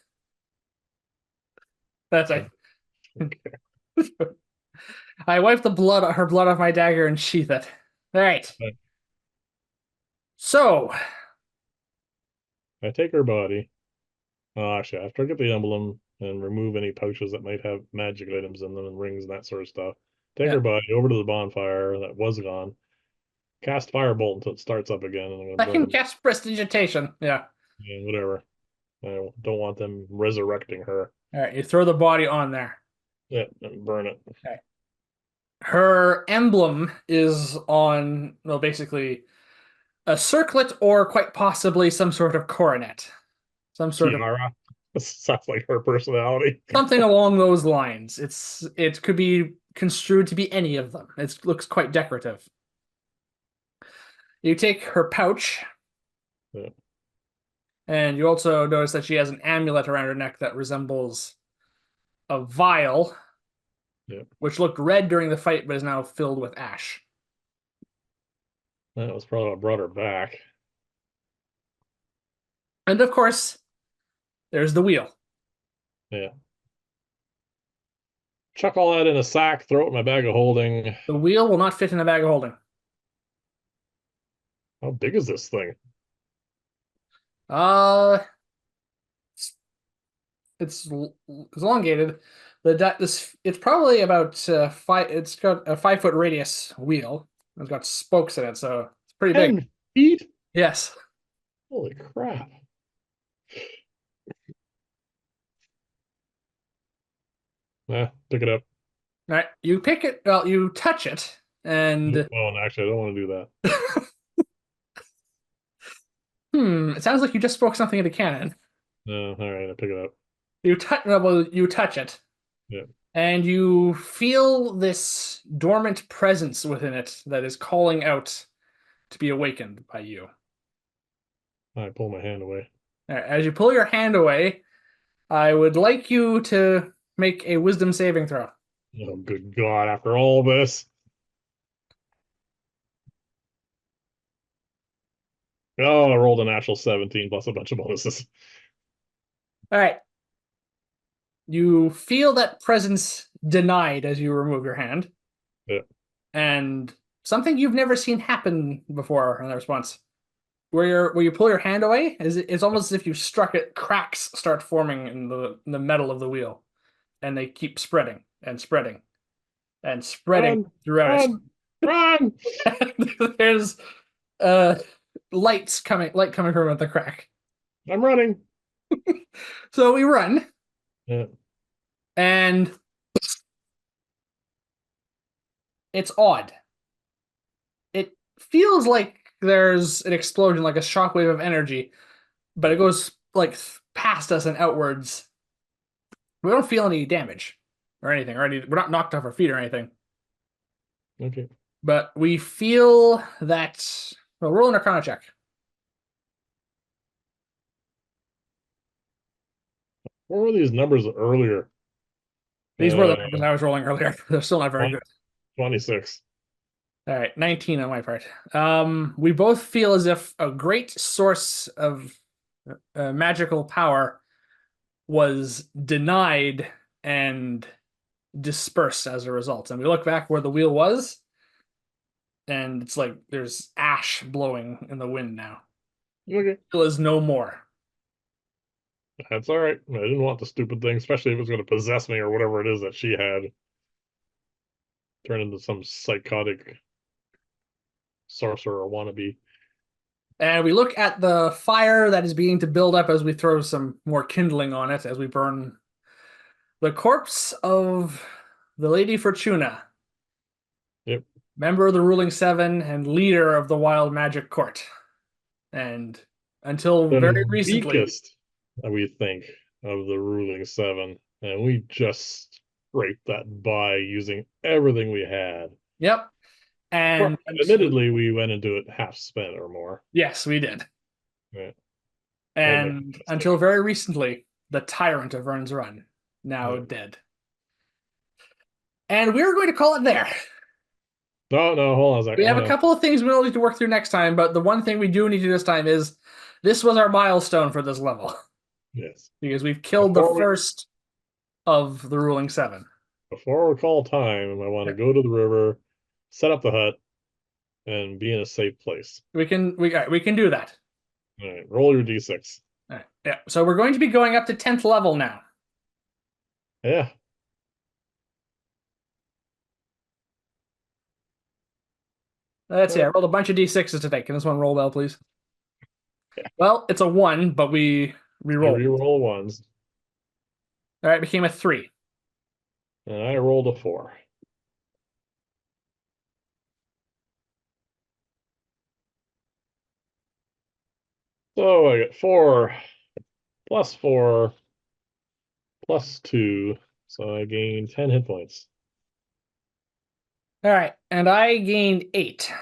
That's I, it. okay. I wipe her blood off my dagger and sheath it. All right. So, I take her body. Oh, actually, after I get the emblem and remove any pouches that might have magic items in them and rings and that sort of stuff, take yeah, her body over to the bonfire that was gone, cast firebolt until it starts up again, and I'm gonna I burn can them. cast prestidigitation. Yeah. Yeah, whatever. I don't want them resurrecting her. All right. You throw the body on there. Yeah, and burn it. Okay. Her emblem is on, well, basically a circlet or quite possibly some sort of coronet. Some sort of Tiara. Sounds like her personality. something along those lines. It could be construed to be any of them. It looks quite decorative. You take her pouch, Yeah, and you also notice that she has an amulet around her neck that resembles a vial, yeah. which looked red during the fight but is now filled with ash. That was probably what brought her back. And of course, there's the wheel. Yeah. Chuck all that in a sack, throw it in my bag of holding. The wheel will not fit in a bag of holding. How big is this thing? Uh, it's elongated. It's probably about five. It's got a 5 foot radius wheel. It's got spokes in it, so it's pretty big. 10 feet? Yes. Holy crap. Pick it up. All right. You pick it. Well, you touch it, and Oh, actually, I don't want to do that. it sounds like you just spoke something into canon. No, all right, I pick it up. You touch it, Yeah, and you feel this dormant presence within it that is calling out to be awakened by you. I pull my hand away. As you pull your hand away, I would like you to make a wisdom saving throw. Oh, good God, after all this. Oh, I rolled a natural 17 plus a bunch of bonuses. All right. You feel that presence denied as you remove your hand, Yeah. and something you've never seen happen before in the response. Where you pull your hand away, it's almost as if you struck it. Cracks start forming in the metal of the wheel, and they keep spreading and spreading and spreading Run, throughout run, run. it. There's light coming from the crack. I'm running. So we run, Yeah. and it's odd. It feels like there's an explosion, like a shockwave of energy, but it goes like past us and outwards. We don't feel any damage or anything, we're not knocked off our feet or anything. Okay. But we feel that. Well, roll an Arcana check. What were these numbers earlier? These were the numbers I was rolling earlier. They're still not very 20, good. 26. All right, 19 on my part. We both feel as if a great source of magical power was denied and dispersed as a result. And we look back where the wheel was, and it's like there's ash blowing in the wind now. Okay. The wheel is no more. That's all right. I didn't want the stupid thing, especially if it was going to possess me or whatever it is that she had. Turn into some psychotic sorcerer wannabe. And we look at the fire that is beginning to build up as we throw some more kindling on it as we burn the corpse of the Lady Fortuna, Yep. member of the ruling seven and leader of the wild magic court. And until very The recently, weakest, we think, of the ruling seven. And we just scraped that by using everything we had. Yep. Well, And admittedly, we went into it half spent or more. yes, we did. Yeah. And the And until very recently, the tyrant of Vyrn's Run, now yeah. dead. And we're going to call it there. No, no, hold on a We second. have a couple of things we'll need to work through next time, but the one thing we do need to do this time is this was our milestone for this level. Yes. Because we've killed the first of the ruling 7. Before we call time, I want to go to the river, set up the hut, and be in a safe place. We can do that. All right, roll your d6. All right. Yeah. So we're going to be going up to 10th level now. Yeah. Let's see. I rolled a bunch of d6s today. Can this one roll well, please? Yeah. Well, it's a 1, but we re-rolled. Re-roll ones. All right, it became a 3. And I rolled a 4. So I get 4 plus 4 plus 2. So I gain 10 hit points. All right, and I gained 8.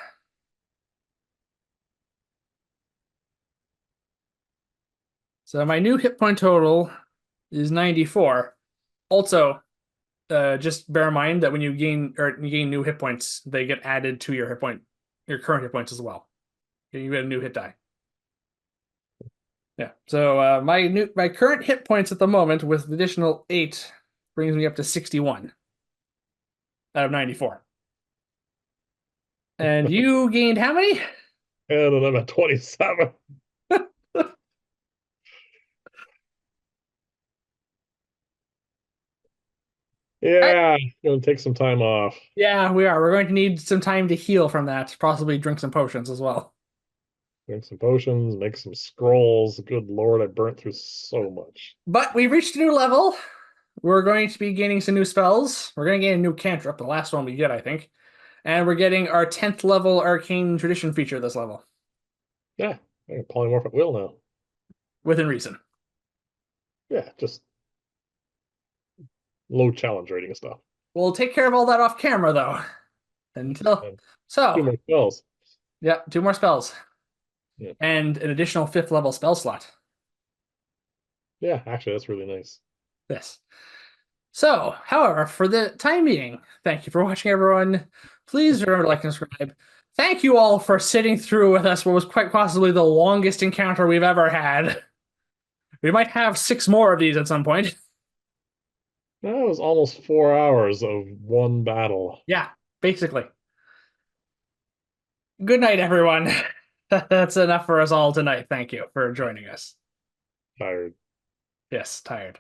So my new hit point total is 94. Also, just bear in mind that when you gain new hit points, they get added to your current hit points as well. You get a new hit die. Yeah. So my current hit points at the moment with the additional 8 brings me up to 61 out of 94. And you gained how many? And then I'm at 27. Yeah, gonna take some time off. Yeah, we are. We're going to need some time to heal from that. Possibly drink some potions as well. Drink some potions, make some scrolls. Good Lord, I burnt through so much. But we reached a new level. We're going to be gaining some new spells. We're going to gain a new cantrip, the last one we get, I think. And we're getting our 10th level arcane tradition feature this level. Yeah, I can polymorph at will now. Within reason. Yeah, just low challenge rating and stuff. We'll take care of all that off camera, though. Until And 2 so, more spells. yeah, 2 more spells. Yeah. And an additional 5th level spell slot. Yeah, actually, that's really nice. Yes. So, however, for the time being, thank you for watching, everyone. Please remember to like and subscribe. Thank you all for sitting through with us what was quite possibly the longest encounter we've ever had. We might have 6 more of these at some point. That was almost 4 hours of one battle. Yeah, basically. Good night, everyone. That's enough for us all tonight. Thank you for joining us. Tired. Yes, tired.